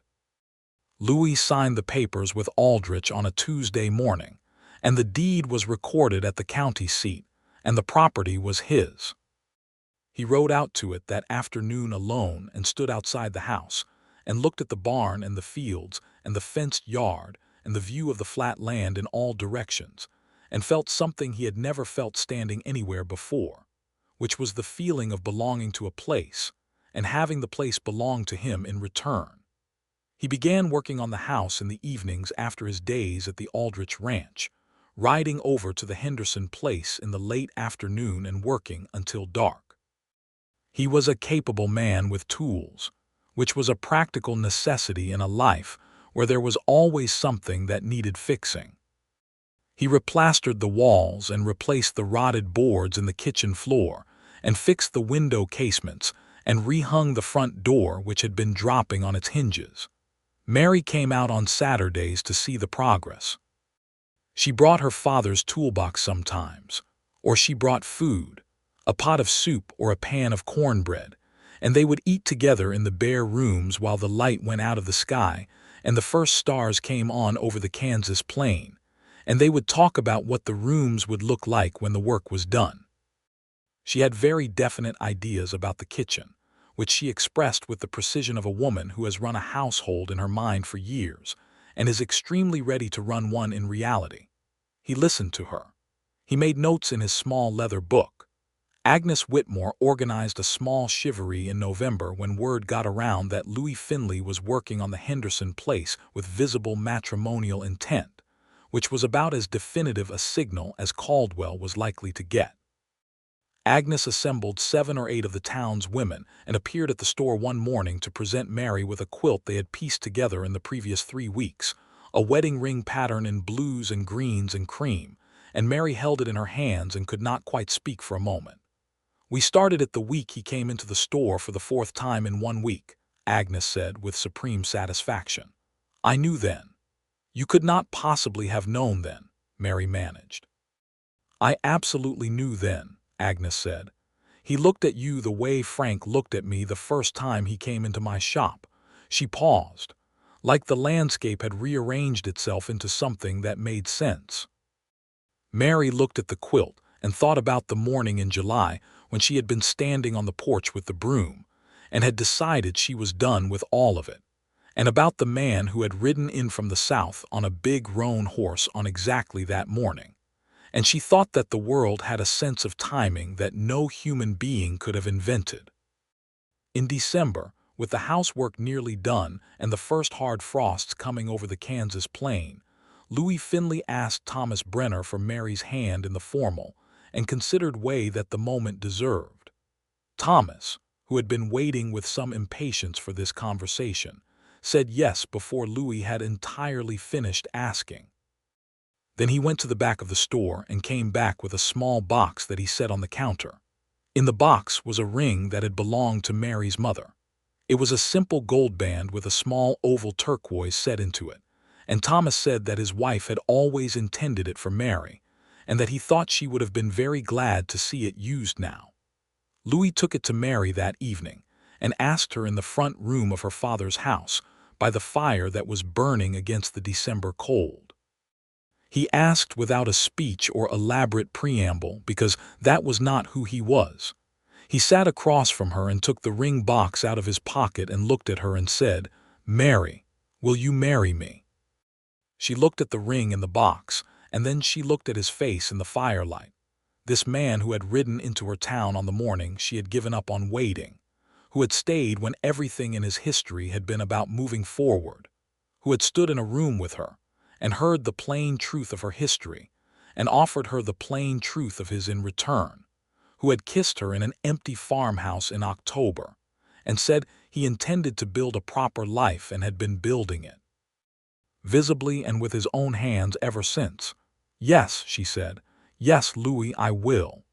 Louis signed the papers with Aldrich on a Tuesday morning, and the deed was recorded at the county seat, and the property was his. He rode out to it that afternoon alone and stood outside the house, and looked at the barn and the fields and the fenced yard and the view of the flat land in all directions, and felt something he had never felt standing anywhere before, which was the feeling of belonging to a place and having the place belong to him in return. He began working on the house in the evenings after his days at the Aldrich Ranch, riding over to the Henderson place in the late afternoon and working until dark. He was a capable man with tools, which was a practical necessity in a life where there was always something that needed fixing. He replastered the walls and replaced the rotted boards in the kitchen floor and fixed the window casements and rehung the front door, which had been dropping on its hinges. Mary came out on Saturdays to see the progress. She brought her father's toolbox sometimes, or she brought food, a pot of soup or a pan of cornbread, and they would eat together in the bare rooms while the light went out of the sky and the first stars came on over the Kansas plain, and they would talk about what the rooms would look like when the work was done. She had very definite ideas about the kitchen, which she expressed with the precision of a woman who has run a household in her mind for years and is extremely ready to run one in reality. He listened to her. He made notes in his small leather book. Agnes Whitmore organized a small chivalry in November when word got around that Louis Finley was working on the Henderson place with visible matrimonial intent, which was about as definitive a signal as Caldwell was likely to get. Agnes assembled 7 or 8 of the town's women and appeared at the store one morning to present Mary with a quilt they had pieced together in the previous 3 weeks, a wedding ring pattern in blues and greens and cream, and Mary held it in her hands and could not quite speak for a moment. "We started it the week he came into the store for the 4th time in 1 week," Agnes said with supreme satisfaction. "I knew then." "You could not possibly have known then," Mary managed. "I absolutely knew then," Agnes said. "He looked at you the way Frank looked at me the first time he came into my shop." She paused, like the landscape had rearranged itself into something that made sense. Mary looked at the quilt and thought about the morning in July when she had been standing on the porch with the broom and had decided she was done with all of it, and about the man who had ridden in from the south on a big roan horse on exactly that morning. And she thought that the world had a sense of timing that no human being could have invented. In December, with the housework nearly done and the first hard frosts coming over the Kansas plain, Louis Finley asked Thomas Brenner for Mary's hand in the formal and considered way that the moment deserved. Thomas, who had been waiting with some impatience for this conversation, said yes before Louis had entirely finished asking. Then he went to the back of the store and came back with a small box that he set on the counter. In the box was a ring that had belonged to Mary's mother. It was a simple gold band with a small oval turquoise set into it, and Thomas said that his wife had always intended it for Mary, and that he thought she would have been very glad to see it used now. Louis took it to Mary that evening and asked her in the front room of her father's house, by the fire that was burning against the December cold. He asked without a speech or elaborate preamble because that was not who he was. He sat across from her and took the ring box out of his pocket and looked at her and said, "Mary, will you marry me?" She looked at the ring in the box, and then she looked at his face in the firelight. This man who had ridden into her town on the morning she had given up on waiting, who had stayed when everything in his history had been about moving forward, who had stood in a room with her and heard the plain truth of her history and offered her the plain truth of his in return, who had kissed her in an empty farmhouse in October and said he intended to build a proper life and had been building it, visibly and with his own hands ever since. "Yes," she said. "Yes, Louis, I will."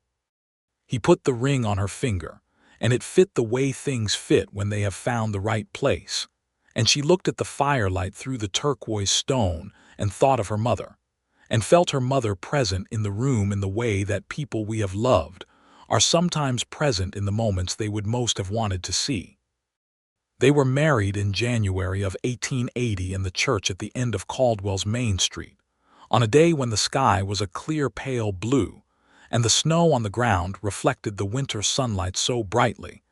He put the ring on her finger, and it fit the way things fit when they have found the right place. And she looked at the firelight through the turquoise stone and thought of her mother, and felt her mother present in the room in the way that people we have loved are sometimes present in the moments they would most have wanted to see. They were married in January of 1880 in the church at the end of Caldwell's Main Street, on a day when the sky was a clear pale blue, and the snow on the ground reflected the winter sunlight so brightly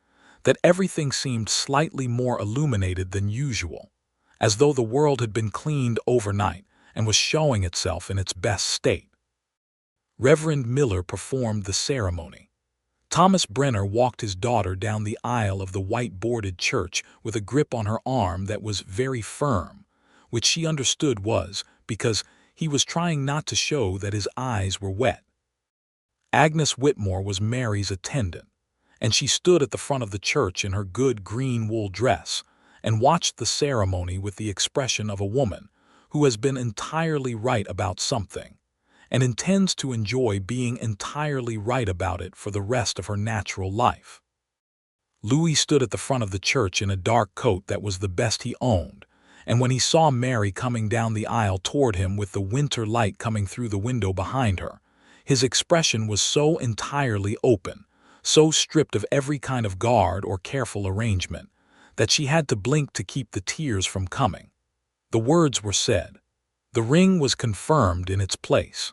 that everything seemed slightly more illuminated than usual, as though the world had been cleaned overnight and was showing itself in its best state. Reverend Miller performed the ceremony. Thomas Brenner walked his daughter down the aisle of the white-boarded church with a grip on her arm that was very firm, which she understood was because he was trying not to show that his eyes were wet. Agnes Whitmore was Mary's attendant, and she stood at the front of the church in her good green wool dress and watched the ceremony with the expression of a woman who has been entirely right about something and intends to enjoy being entirely right about it for the rest of her natural life. Louis stood at the front of the church in a dark coat that was the best he owned, and when he saw Mary coming down the aisle toward him with the winter light coming through the window behind her, his expression was so entirely open, so stripped of every kind of guard or careful arrangement that she had to blink to keep the tears from coming. The words were said. The ring was confirmed in its place.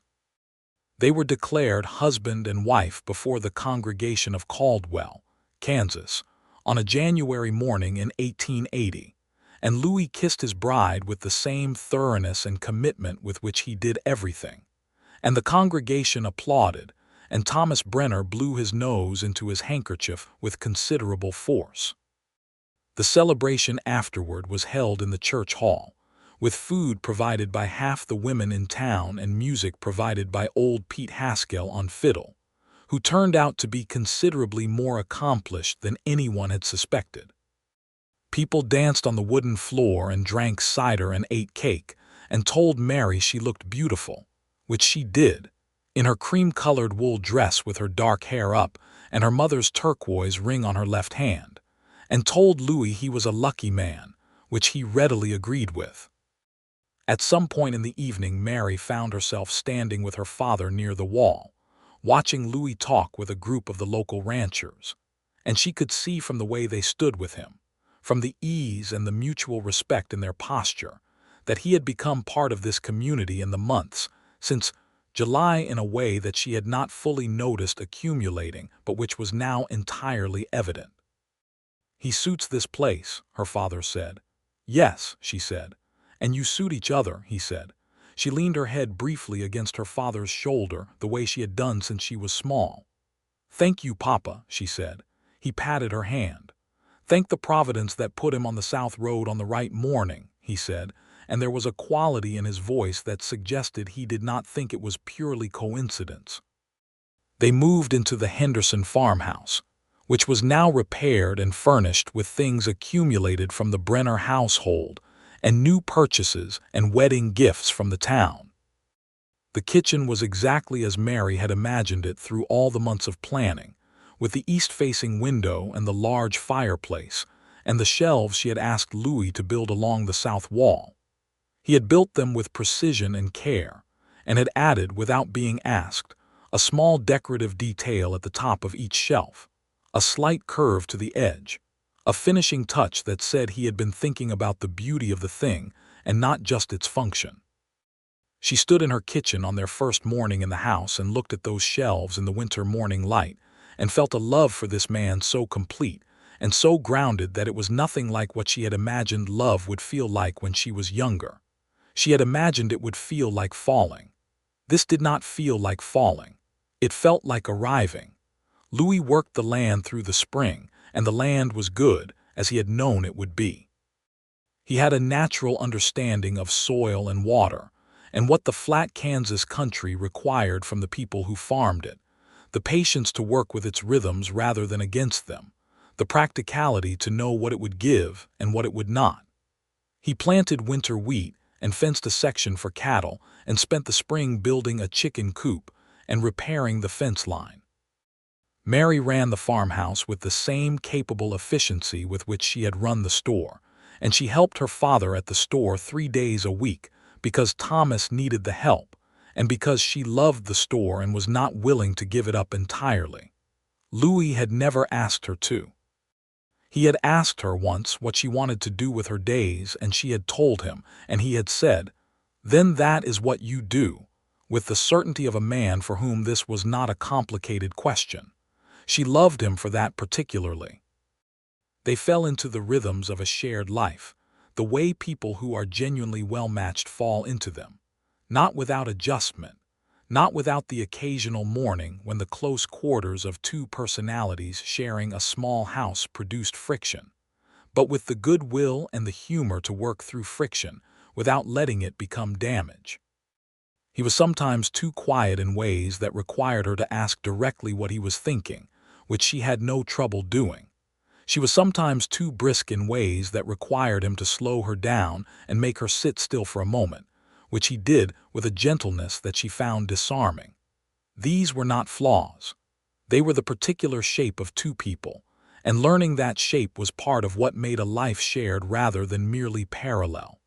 They were declared husband and wife before the congregation of Caldwell, Kansas, on a January morning in 1880, and Louis kissed his bride with the same thoroughness and commitment with which he did everything. And the congregation applauded, and Thomas Brenner blew his nose into his handkerchief with considerable force. The celebration afterward was held in the church hall, with food provided by half the women in town and music provided by old Pete Haskell on fiddle, who turned out to be considerably more accomplished than anyone had suspected. People danced on the wooden floor and drank cider and ate cake, and told Mary she looked beautiful, which she did, in her cream-colored wool dress with her dark hair up and her mother's turquoise ring on her left hand, and told Louis he was a lucky man, which he readily agreed with. At some point in the evening, Mary found herself standing with her father near the wall, watching Louis talk with a group of the local ranchers, and she could see from the way they stood with him, from the ease and the mutual respect in their posture, that he had become part of this community in the months since July in a way that she had not fully noticed accumulating, but which was now entirely evident. "He suits this place," her father said. "Yes," she said. "And you suit each other," he said. She leaned her head briefly against her father's shoulder, the way she had done since she was small. "Thank you, Papa," she said. He patted her hand. "Thank the Providence that put him on the South Road on the right morning," he said, and there was a quality in his voice that suggested he did not think it was purely coincidence. They moved into the Henderson farmhouse, which was now repaired and furnished with things accumulated from the Brenner household, and new purchases and wedding gifts from the town. The kitchen was exactly as Mary had imagined it through all the months of planning, with the east-facing window and the large fireplace, and the shelves she had asked Louis to build along the south wall. He had built them with precision and care, and had added, without being asked, a small decorative detail at the top of each shelf, a slight curve to the edge, a finishing touch that said he had been thinking about the beauty of the thing and not just its function. She stood in her kitchen on their first morning in the house and looked at those shelves in the winter morning light and felt a love for this man so complete and so grounded that it was nothing like what she had imagined love would feel like when she was younger. She had imagined it would feel like falling. This did not feel like falling. It felt like arriving. Louis worked the land through the spring, and the land was good, as he had known it would be. He had a natural understanding of soil and water, and what the flat Kansas country required from the people who farmed it, the patience to work with its rhythms rather than against them, the practicality to know what it would give and what it would not. He planted winter wheat and fenced a section for cattle and spent the spring building a chicken coop and repairing the fence line. Mary ran the farmhouse with the same capable efficiency with which she had run the store, and she helped her father at the store 3 days a week because Thomas needed the help and because she loved the store and was not willing to give it up entirely. Louis had never asked her to. He had asked her once what she wanted to do with her days, and she had told him, and he had said, "Then that is what you do," with the certainty of a man for whom this was not a complicated question. She loved him for that particularly. They fell into the rhythms of a shared life, the way people who are genuinely well-matched fall into them, not without adjustment, not without the occasional morning when the close quarters of two personalities sharing a small house produced friction, but with the goodwill and the humor to work through friction without letting it become damage. He was sometimes too quiet in ways that required her to ask directly what he was thinking, which she had no trouble doing. She was sometimes too brisk in ways that required him to slow her down and make her sit still for a moment, which he did with a gentleness that she found disarming. These were not flaws. They were the particular shape of two people, and learning that shape was part of what made a life shared rather than merely parallel.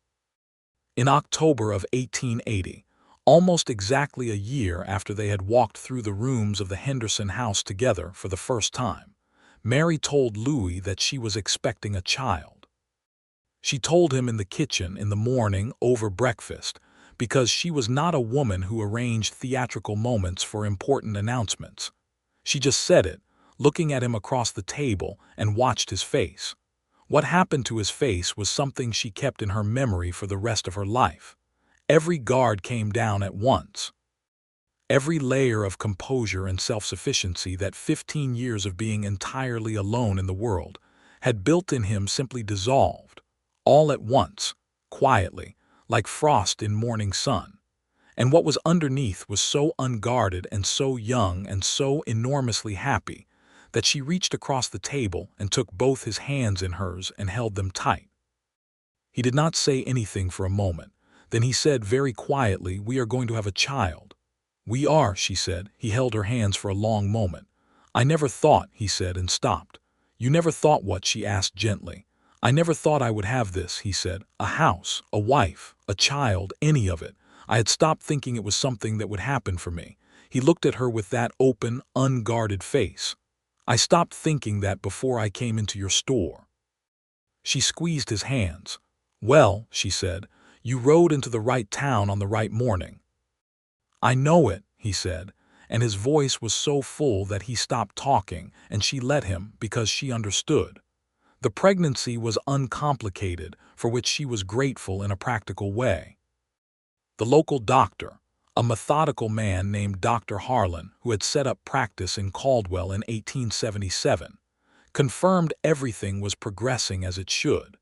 In October of 1880, Almost exactly a year after they had walked through the rooms of the Henderson house together for the first time, Mary told Louis that she was expecting a child. She told him in the kitchen in the morning over breakfast, because she was not a woman who arranged theatrical moments for important announcements. She just said it, looking at him across the table, and watched his face. What happened to his face was something she kept in her memory for the rest of her life. Every guard came down at once. Every layer of composure and self-sufficiency that 15 years of being entirely alone in the world had built in him simply dissolved, all at once, quietly, like frost in morning sun. And what was underneath was so unguarded and so young and so enormously happy that she reached across the table and took both his hands in hers and held them tight. He did not say anything for a moment. Then he said very quietly, "We are going to have a child." "We are," she said. He held her hands for a long moment. "I never thought," he said, and stopped. "You never thought what?" she asked gently. "I never thought I would have this," he said. "A house, a wife, a child, any of it. I had stopped thinking it was something that would happen for me." He looked at her with that open, unguarded face. "I stopped thinking that before I came into your store." She squeezed his hands. "Well," she said, "you rode into the right town on the right morning." "I know it," he said, and his voice was so full that he stopped talking, and she let him because she understood. The pregnancy was uncomplicated, for which she was grateful in a practical way. The local doctor, a methodical man named Dr. Harlan, who had set up practice in Caldwell in 1877, confirmed everything was progressing as it should.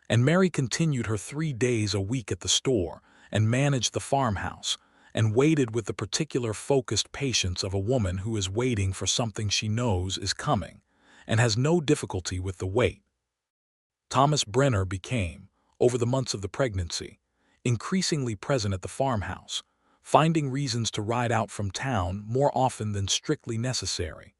And Mary continued her 3 days a week at the store, and managed the farmhouse, and waited with the particular focused patience of a woman who is waiting for something she knows is coming, and has no difficulty with the wait. Thomas Brenner became, over the months of the pregnancy, increasingly present at the farmhouse, finding reasons to ride out from town more often than strictly necessary,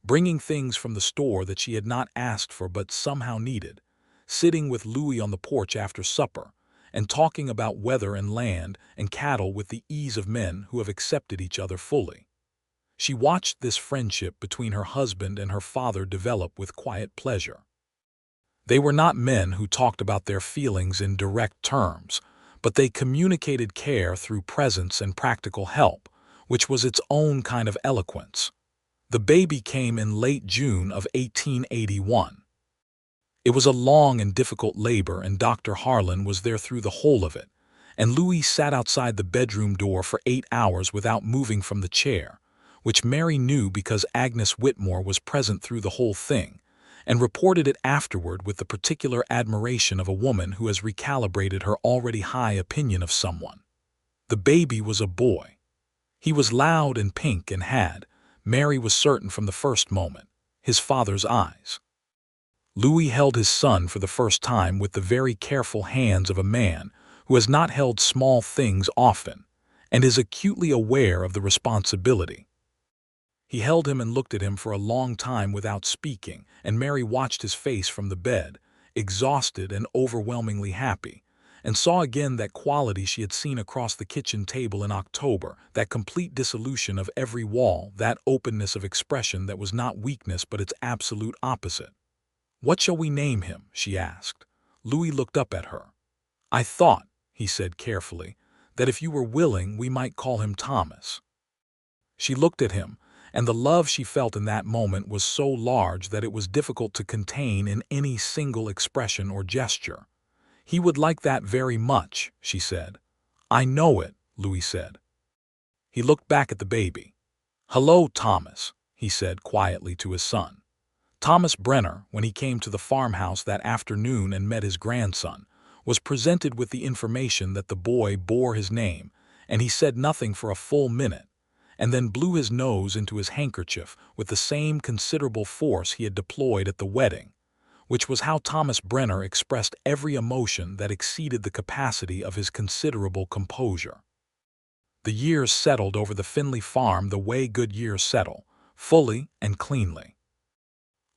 bringing things from the store that she had not asked for but somehow needed, sitting with Louis on the porch after supper, and talking about weather and land and cattle with the ease of men who have accepted each other fully. She watched this friendship between her husband and her father develop with quiet pleasure. They were not men who talked about their feelings in direct terms, but they communicated care through presence and practical help, which was its own kind of eloquence. The baby came in late June of 1881. It was a long and difficult labor, and Dr. Harlan was there through the whole of it, and Louis sat outside the bedroom door for 8 hours without moving from the chair, which Mary knew because Agnes Whitmore was present through the whole thing, and reported it afterward with the particular admiration of a woman who has recalibrated her already high opinion of someone. The baby was a boy. He was loud and pink and had, Mary was certain from the first moment, his father's eyes. Louis held his son for the first time with the very careful hands of a man who has not held small things often, and is acutely aware of the responsibility. He held him and looked at him for a long time without speaking, and Mary watched his face from the bed, exhausted and overwhelmingly happy, and saw again that quality she had seen across the kitchen table in October, that complete dissolution of every wall, that openness of expression that was not weakness but its absolute opposite. "What shall we name him?" she asked. Louis looked up at her. "I thought," he said carefully, "that if you were willing we might call him Thomas." She looked at him, and the love she felt in that moment was so large that it was difficult to contain in any single expression or gesture. "He would like that very much," she said. "I know it," Louis said. He looked back at the baby. "Hello, Thomas," he said quietly to his son. Thomas Brenner, when he came to the farmhouse that afternoon and met his grandson, was presented with the information that the boy bore his name, and he said nothing for a full minute, and then blew his nose into his handkerchief with the same considerable force he had deployed at the wedding, which was how Thomas Brenner expressed every emotion that exceeded the capacity of his considerable composure. The years settled over the Finley farm the way good years settle, fully and cleanly.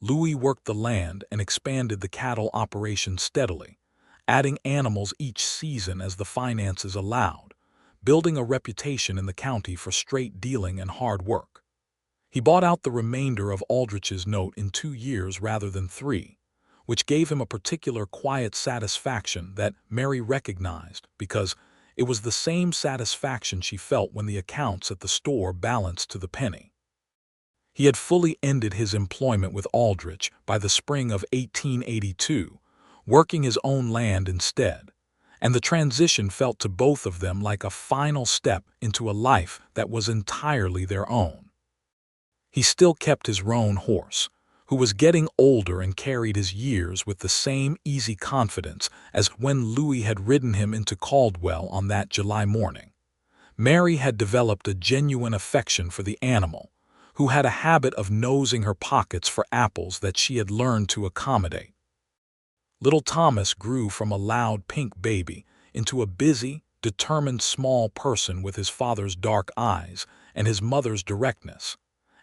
Louis worked the land and expanded the cattle operation steadily, adding animals each season as the finances allowed, building a reputation in the county for straight dealing and hard work. He bought out the remainder of Aldrich's note in 2 years rather than 3, which gave him a particular quiet satisfaction that Mary recognized because it was the same satisfaction she felt when the accounts at the store balanced to the penny. He had fully ended his employment with Aldrich by the spring of 1882, working his own land instead, and the transition felt to both of them like a final step into a life that was entirely their own. He still kept his roan horse, who was getting older and carried his years with the same easy confidence as when Louis had ridden him into Caldwell on that July morning. Mary had developed a genuine affection for the animal, who had a habit of nosing her pockets for apples that she had learned to accommodate. Little Thomas grew from a loud pink baby into a busy, determined small person with his father's dark eyes and his mother's directness,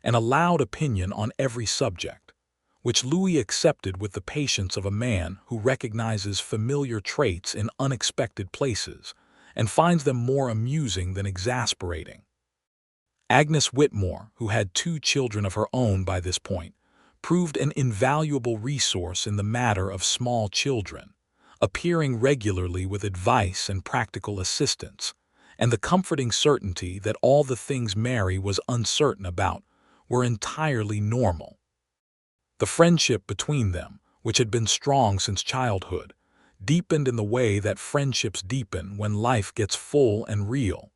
and a loud opinion on every subject, which Louis accepted with the patience of a man who recognizes familiar traits in unexpected places and finds them more amusing than exasperating. Agnes Whitmore, who had 2 children of her own by this point, proved an invaluable resource in the matter of small children, appearing regularly with advice and practical assistance, and the comforting certainty that all the things Mary was uncertain about were entirely normal. The friendship between them, which had been strong since childhood, deepened in the way that friendships deepen when life gets full and real,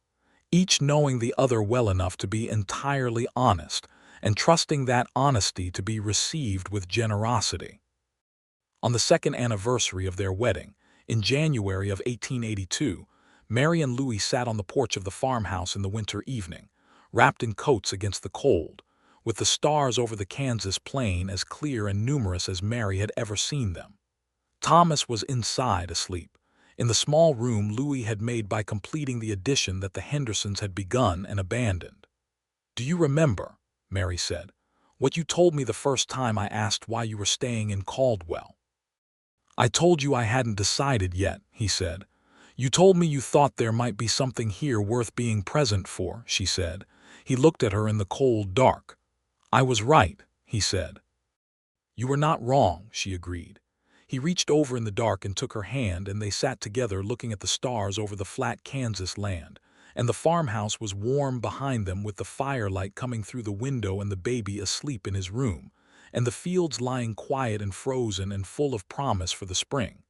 each knowing the other well enough to be entirely honest and trusting that honesty to be received with generosity. On the 2nd anniversary of their wedding, in January of 1882, Mary and Louis sat on the porch of the farmhouse in the winter evening, wrapped in coats against the cold, with the stars over the Kansas plain as clear and numerous as Mary had ever seen them. Thomas was inside asleep, in the small room Louis had made by completing the addition that the Hendersons had begun and abandoned. "Do you remember," Mary said, "what you told me the first time I asked why you were staying in Caldwell?" "I told you I hadn't decided yet," he said. "You told me you thought there might be something here worth being present for," she said. He looked at her in the cold dark. "I was right," he said. "You were not wrong," she agreed. He reached over in the dark and took her hand, and they sat together looking at the stars over the flat Kansas land, and the farmhouse was warm behind them with the firelight coming through the window and the baby asleep in his room, and the fields lying quiet and frozen and full of promise for the spring.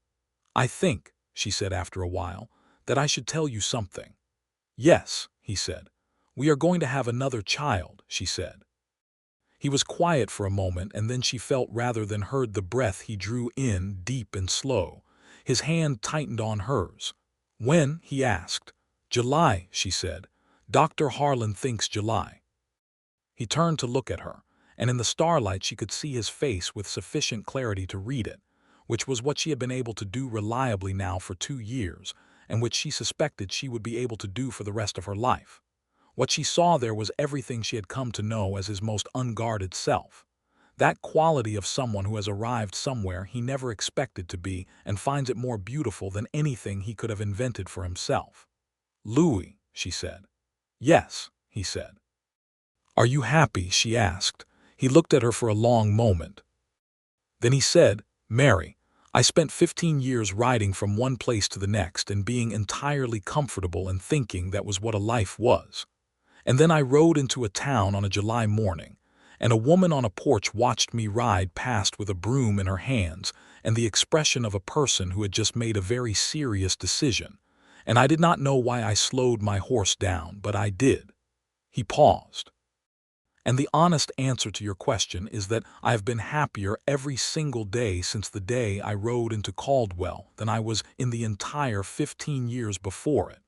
"I think," she said after a while, "that I should tell you something." "Yes," he said. "We are going to have another child," she said. He was quiet for a moment, and then she felt rather than heard the breath he drew in deep and slow. His hand tightened on hers. "When?" he asked. "July," she said. "Dr. Harlan thinks July." He turned to look at her, and in the starlight she could see his face with sufficient clarity to read it, which was what she had been able to do reliably now for 2 years, and which she suspected she would be able to do for the rest of her life. What she saw there was everything she had come to know as his most unguarded self. That quality of someone who has arrived somewhere he never expected to be and finds it more beautiful than anything he could have invented for himself. "Louis," she said. "Yes," he said. "Are you happy?" she asked. He looked at her for a long moment. Then he said, "Mary, I spent 15 years riding from one place to the next and being entirely comfortable and thinking that was what a life was. And then I rode into a town on a July morning, and a woman on a porch watched me ride past with a broom in her hands and the expression of a person who had just made a very serious decision, and I did not know why I slowed my horse down, but I did." He paused. "And the honest answer to your question is that I have been happier every single day since the day I rode into Caldwell than I was in the entire 15 years before it."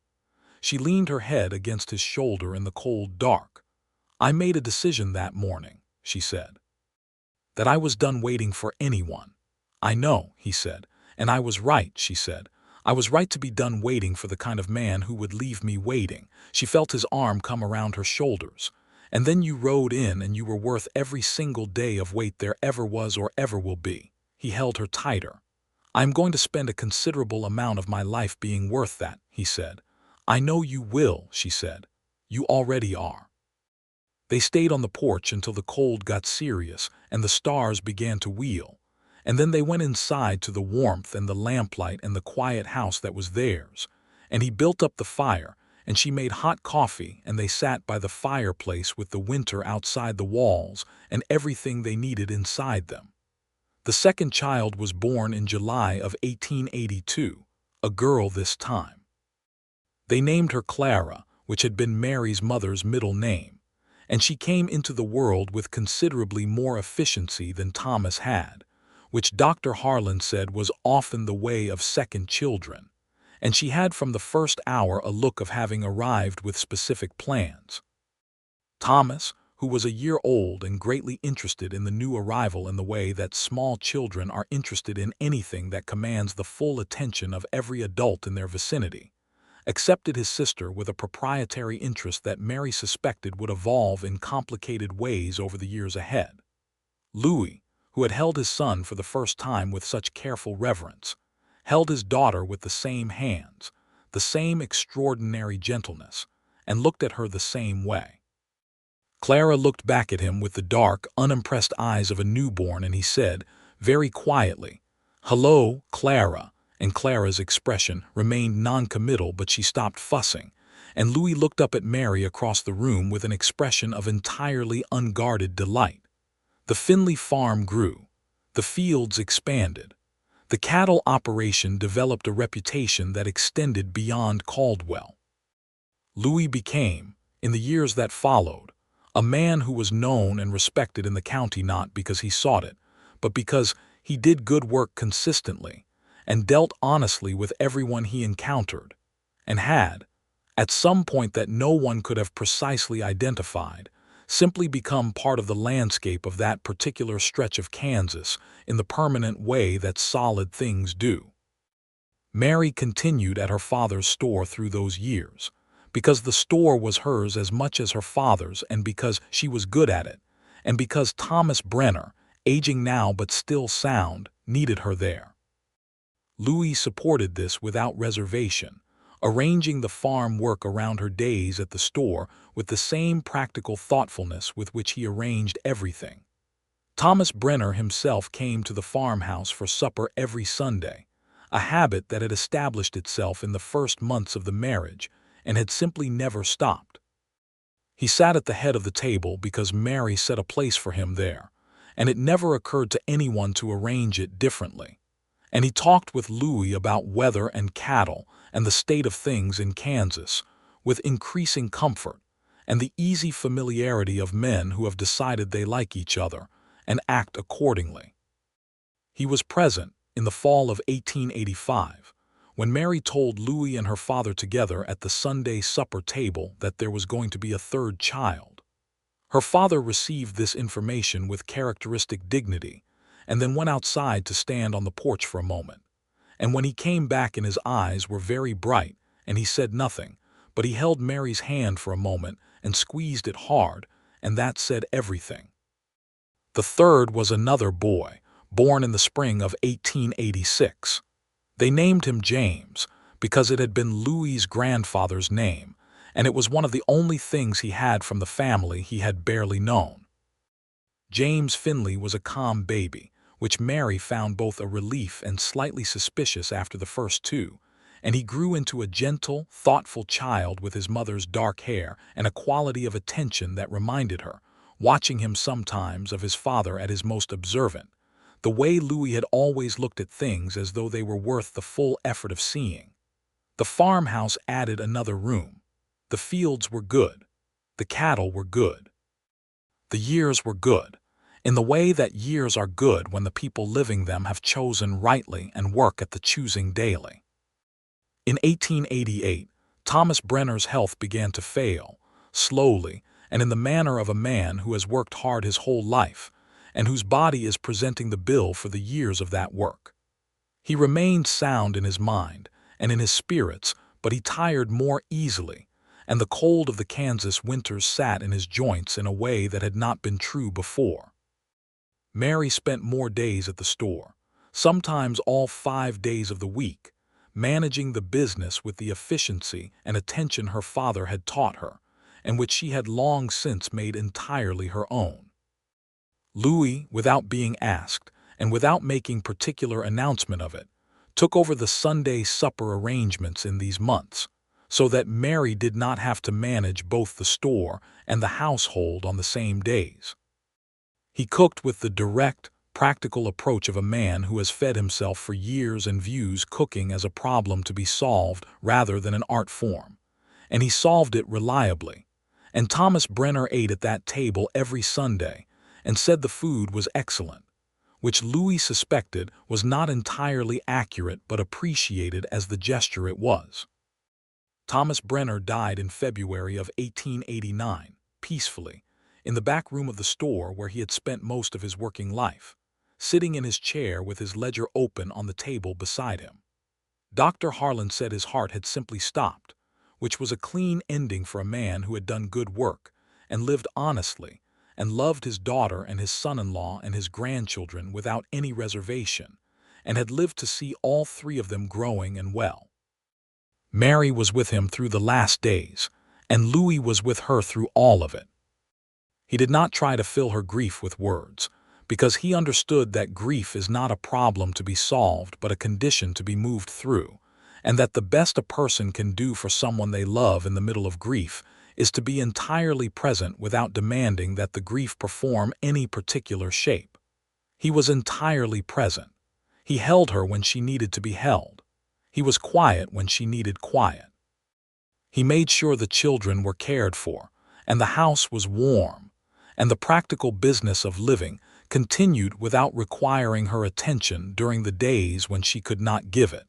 She leaned her head against his shoulder in the cold dark. "I made a decision that morning," she said, "that I was done waiting for anyone." "I know," he said, "and I was right," she said. "I was right to be done waiting for the kind of man who would leave me waiting." She felt his arm come around her shoulders. "And then you rode in and you were worth every single day of wait there ever was or ever will be." He held her tighter. "I am going to spend a considerable amount of my life being worth that," he said. "I know you will," she said. "You already are." They stayed on the porch until the cold got serious and the stars began to wheel, and then they went inside to the warmth and the lamplight and the quiet house that was theirs, and he built up the fire, and she made hot coffee, and they sat by the fireplace with the winter outside the walls and everything they needed inside them. The second child was born in July of 1882, a girl this time. They named her Clara, which had been Mary's mother's middle name, and she came into the world with considerably more efficiency than Thomas had, which Dr. Harlan said was often the way of second children, and she had from the first hour a look of having arrived with specific plans. Thomas, who was a year old and greatly interested in the new arrival in the way that small children are interested in anything that commands the full attention of every adult in their vicinity, accepted his sister with a proprietary interest that Mary suspected would evolve in complicated ways over the years ahead. Louis, who had held his son for the first time with such careful reverence, held his daughter with the same hands, the same extraordinary gentleness, and looked at her the same way. Clara looked back at him with the dark, unimpressed eyes of a newborn, and he said, very quietly, "Hello, Clara," and Clara's expression remained non-committal, but she stopped fussing, and Louis looked up at Mary across the room with an expression of entirely unguarded delight. The Finley farm grew. The fields expanded. The cattle operation developed a reputation that extended beyond Caldwell. Louis became, in the years that followed, a man who was known and respected in the county not because he sought it, but because he did good work consistently and dealt honestly with everyone he encountered, and had, at some point that no one could have precisely identified, simply become part of the landscape of that particular stretch of Kansas in the permanent way that solid things do. Mary continued at her father's store through those years, because the store was hers as much as her father's, and because she was good at it, and because Thomas Brenner, aging now but still sound, needed her there. Louis supported this without reservation, arranging the farm work around her days at the store with the same practical thoughtfulness with which he arranged everything. Thomas Brenner himself came to the farmhouse for supper every Sunday, a habit that had established itself in the first months of the marriage and had simply never stopped. He sat at the head of the table because Mary set a place for him there, and it never occurred to anyone to arrange it differently. And he talked with Louis about weather and cattle and the state of things in Kansas, with increasing comfort and the easy familiarity of men who have decided they like each other and act accordingly. He was present in the fall of 1885, when Mary told Louis and her father together at the Sunday supper table that there was going to be a third child. Her father received this information with characteristic dignity, and then went outside to stand on the porch for a moment. And when he came back, and his eyes were very bright, and he said nothing, but he held Mary's hand for a moment and squeezed it hard, and that said everything. The third was another boy, born in the spring of 1886. They named him James because it had been Louis's grandfather's name, and it was one of the only things he had from the family he had barely known. James Finley was a calm baby, which Mary found both a relief and slightly suspicious after the first two, and he grew into a gentle, thoughtful child with his mother's dark hair and a quality of attention that reminded her, watching him sometimes, of his father at his most observant, the way Louis had always looked at things as though they were worth the full effort of seeing. The farmhouse added another room. The fields were good. The cattle were good. The years were good, in the way that years are good when the people living them have chosen rightly and work at the choosing daily. In 1888, Thomas Brenner's health began to fail, slowly, and in the manner of a man who has worked hard his whole life, and whose body is presenting the bill for the years of that work. He remained sound in his mind and in his spirits, but he tired more easily, and the cold of the Kansas winters sat in his joints in a way that had not been true before. Mary spent more days at the store, sometimes all 5 days of the week, managing the business with the efficiency and attention her father had taught her, and which she had long since made entirely her own. Louis, without being asked, and without making particular announcement of it, took over the Sunday supper arrangements in these months, so that Mary did not have to manage both the store and the household on the same days. He cooked with the direct, practical approach of a man who has fed himself for years and views cooking as a problem to be solved rather than an art form, and he solved it reliably. And Thomas Brenner ate at that table every Sunday and said the food was excellent, which Louis suspected was not entirely accurate but appreciated as the gesture it was. Thomas Brenner died in February of 1889, peacefully, in the back room of the store where he had spent most of his working life, sitting in his chair with his ledger open on the table beside him. Dr. Harlan said his heart had simply stopped, which was a clean ending for a man who had done good work and lived honestly and loved his daughter and his son-in-law and his grandchildren without any reservation, and had lived to see all three of them growing and well. Mary was with him through the last days, and Louis was with her through all of it. He did not try to fill her grief with words, because he understood that grief is not a problem to be solved but a condition to be moved through, and that the best a person can do for someone they love in the middle of grief is to be entirely present without demanding that the grief perform any particular shape. He was entirely present. He held her when she needed to be held. He was quiet when she needed quiet. He made sure the children were cared for, and the house was warm, and the practical business of living continued without requiring her attention during the days when she could not give it.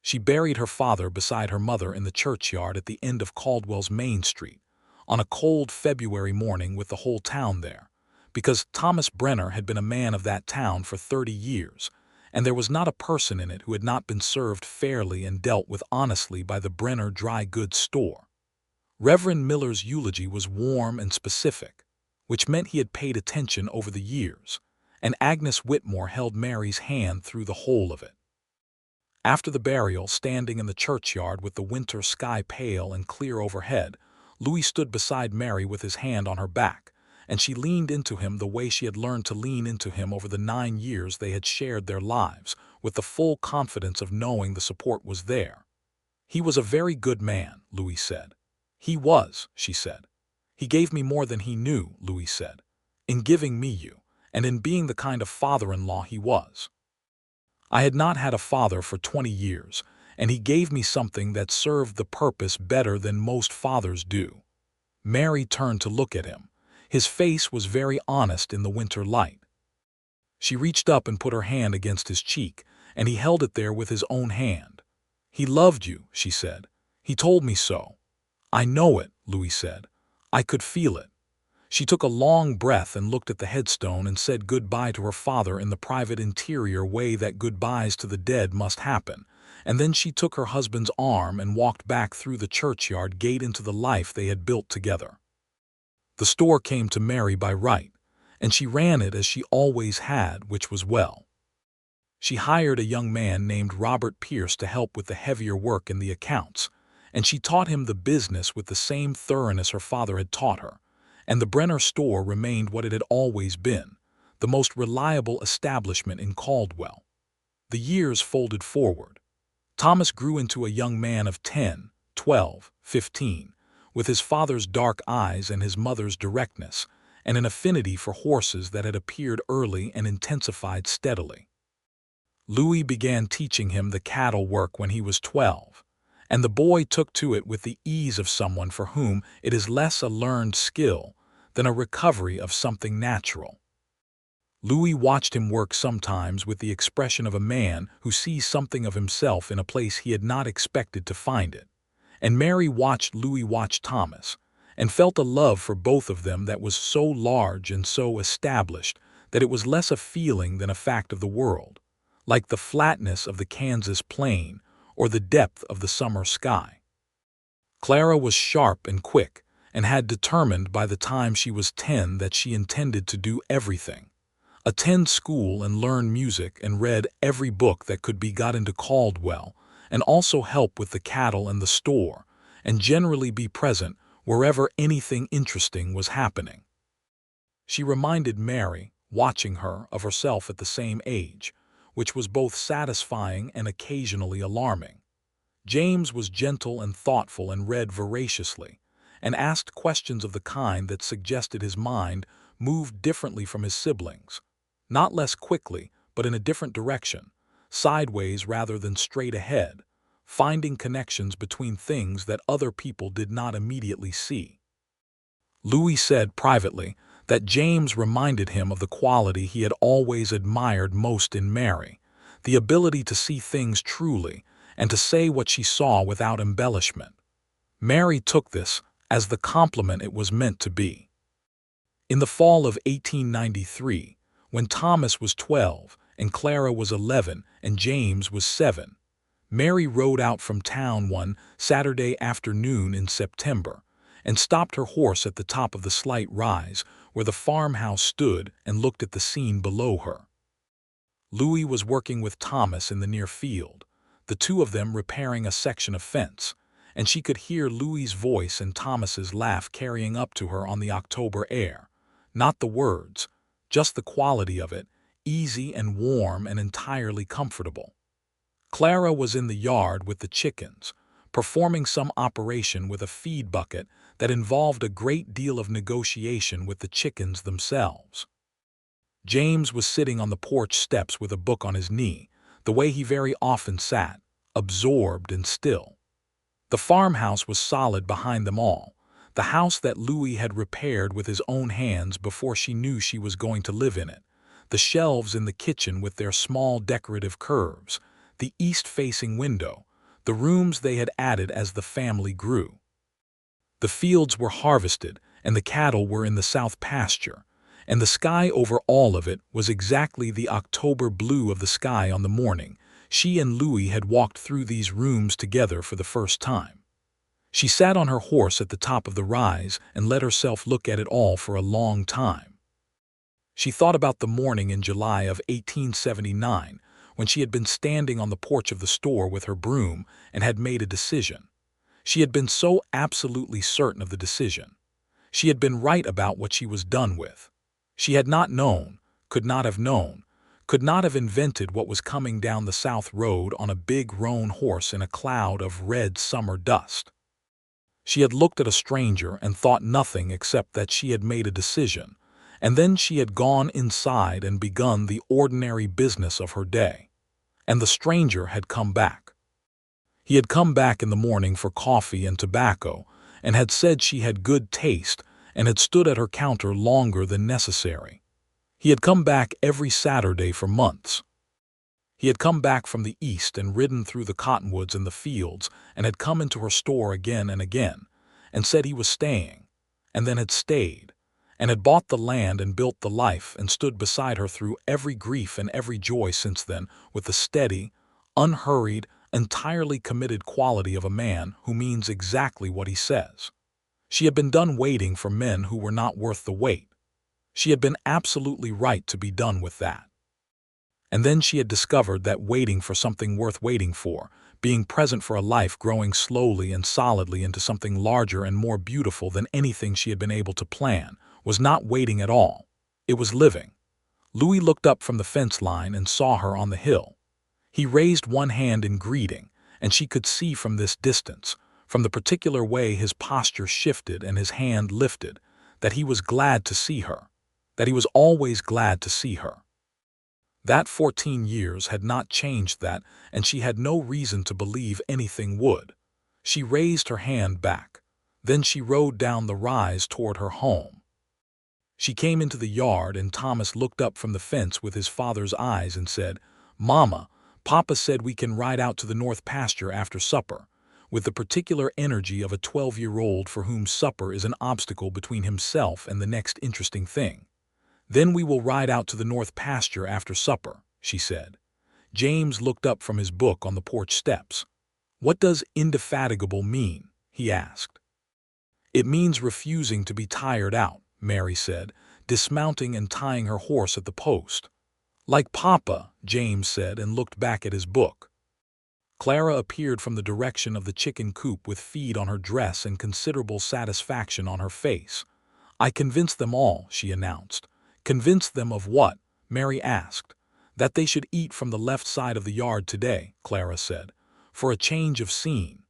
She buried her father beside her mother in the churchyard at the end of Caldwell's Main Street, on a cold February morning with the whole town there, because Thomas Brenner had been a man of that town for 30 years, and there was not a person in it who had not been served fairly and dealt with honestly by the Brenner dry goods store. Reverend Miller's eulogy was warm and specific, which meant he had paid attention over the years, and Agnes Whitmore held Mary's hand through the whole of it. After the burial, standing in the churchyard with the winter sky pale and clear overhead, Louis stood beside Mary with his hand on her back, and she leaned into him the way she had learned to lean into him over the 9 years they had shared their lives, with the full confidence of knowing the support was there. "He was a very good man," Louis said. "He was," she said. "He gave me more than he knew," Louis said, "in giving me you, and in being the kind of father-in-law he was. I had not had a father for 20 years, and he gave me something that served the purpose better than most fathers do." Mary turned to look at him. His face was very honest in the winter light. She reached up and put her hand against his cheek, and he held it there with his own hand. "He loved you," she said. "He told me so." "I know it," Louis said. "I could feel it." She took a long breath and looked at the headstone and said goodbye to her father in the private interior way that goodbyes to the dead must happen, and then she took her husband's arm and walked back through the churchyard gate into the life they had built together. The store came to Mary by right, and she ran it as she always had, which was well. She hired a young man named Robert Pierce to help with the heavier work in the accounts, and she taught him the business with the same thoroughness her father had taught her, and the Brenner store remained what it had always been, the most reliable establishment in Caldwell. The years folded forward. Thomas grew into a young man of 10, 12, 15, with his father's dark eyes and his mother's directness, and an affinity for horses that had appeared early and intensified steadily. Louis began teaching him the cattle work when he was 12, and the boy took to it with the ease of someone for whom it is less a learned skill than a recovery of something natural. Louis watched him work sometimes with the expression of a man who sees something of himself in a place he had not expected to find it, and Mary watched Louis watch Thomas, and felt a love for both of them that was so large and so established that it was less a feeling than a fact of the world, like the flatness of the Kansas plain or the depth of the summer sky. Clara was sharp and quick, and had determined by the time she was 10 that she intended to do everything: attend school and learn music and read every book that could be got into Caldwell, and also help with the cattle and the store, and generally be present wherever anything interesting was happening. She reminded Mary, watching her, of herself at the same age, which was both satisfying and occasionally alarming. James was gentle and thoughtful and read voraciously, and asked questions of the kind that suggested his mind moved differently from his siblings, not less quickly, but in a different direction, sideways rather than straight ahead, finding connections between things that other people did not immediately see. Louis said privately that James reminded him of the quality he had always admired most in Mary, the ability to see things truly and to say what she saw without embellishment. Mary took this as the compliment it was meant to be. In the fall of 1893, when Thomas was 12 and Clara was 11 and James was 7, Mary rode out from town one Saturday afternoon in September and stopped her horse at the top of the slight rise where the farmhouse stood and looked at the scene below her. Louis was working with Thomas in the near field, the two of them repairing a section of fence, and she could hear Louis's voice and Thomas's laugh carrying up to her on the October air. Not the words, just the quality of it, easy and warm and entirely comfortable. Clara was in the yard with the chickens, performing some operation with a feed bucket that involved a great deal of negotiation with the chickens themselves. James was sitting on the porch steps with a book on his knee, the way he very often sat, absorbed and still. The farmhouse was solid behind them all, the house that Louis had repaired with his own hands before she knew she was going to live in it, the shelves in the kitchen with their small decorative curves, the east-facing window, the rooms they had added as the family grew. The fields were harvested and the cattle were in the south pasture, and the sky over all of it was exactly the October blue of the sky on the morning she and Louis had walked through these rooms together for the first time. She sat on her horse at the top of the rise and let herself look at it all for a long time. She thought about the morning in July of 1879 when she had been standing on the porch of the store with her broom and had made a decision. She had been so absolutely certain of the decision. She had been right about what she was done with. She had not known, could not have known, could not have invented what was coming down the south road on a big roan horse in a cloud of red summer dust. She had looked at a stranger and thought nothing except that she had made a decision, and then she had gone inside and begun the ordinary business of her day. And the stranger had come back. He had come back in the morning for coffee and tobacco, and had said she had good taste and had stood at her counter longer than necessary. He had come back every Saturday for months. He had come back from the east and ridden through the cottonwoods and the fields and had come into her store again and again, and said he was staying, and then had stayed, and had bought the land and built the life and stood beside her through every grief and every joy since then with the steady, unhurried, entirely committed quality of a man who means exactly what he says. She had been done waiting for men who were not worth the wait. She had been absolutely right to be done with that. And then she had discovered that waiting for something worth waiting for, being present for a life growing slowly and solidly into something larger and more beautiful than anything she had been able to plan, was not waiting at all. It was living. Louis looked up from the fence line and saw her on the hill. He raised one hand in greeting, and she could see from this distance, from the particular way his posture shifted and his hand lifted, that he was glad to see her, that he was always glad to see her. That 14 years had not changed that, and she had no reason to believe anything would. She raised her hand back. Then she rode down the rise toward her home. She came into the yard, and Thomas looked up from the fence with his father's eyes and said, "Mama, Papa said we can ride out to the north pasture after supper," with the particular energy of a 12-year-old for whom supper is an obstacle between himself and the next interesting thing. "Then we will ride out to the north pasture after supper," she said. James looked up from his book on the porch steps. "What does indefatigable mean?" he asked. "It means refusing to be tired out," Mary said, dismounting and tying her horse at the post. "Like Papa," James said and looked back at his book. Clara appeared from the direction of the chicken coop with feed on her dress and considerable satisfaction on her face. "I convinced them all," she announced. "Convinced them of what?" Mary asked. "That they should eat from the left side of the yard today," Clara said, "for a change of scene."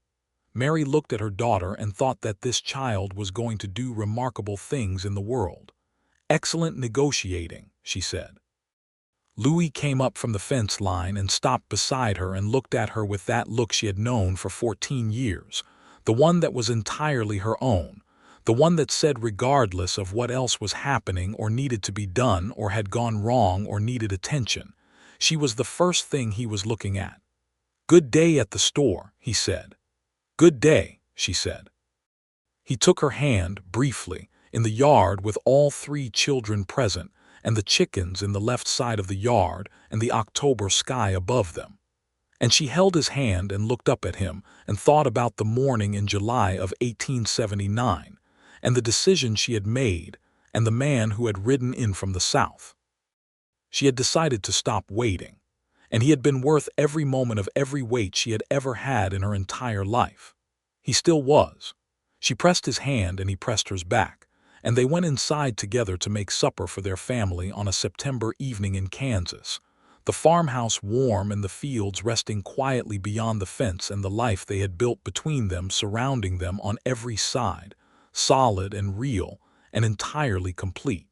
Mary looked at her daughter and thought that this child was going to do remarkable things in the world. "Excellent negotiating," she said. Louis came up from the fence line and stopped beside her and looked at her with that look she had known for 14 years, the one that was entirely her own, the one that said regardless of what else was happening or needed to be done or had gone wrong or needed attention, she was the first thing he was looking at. "Good day at the store," he said. "Good day," she said. He took her hand, briefly, in the yard with all 3 children present, and the chickens in the left side of the yard and the October sky above them. And she held his hand and looked up at him and thought about the morning in July of 1879 and the decision she had made and the man who had ridden in from the south. She had decided to stop waiting, and he had been worth every moment of every wait she had ever had in her entire life. He still was. She pressed his hand and he pressed hers back, and they went inside together to make supper for their family on a September evening in Kansas, the farmhouse warm and the fields resting quietly beyond the fence and the life they had built between them surrounding them on every side, solid and real and entirely complete.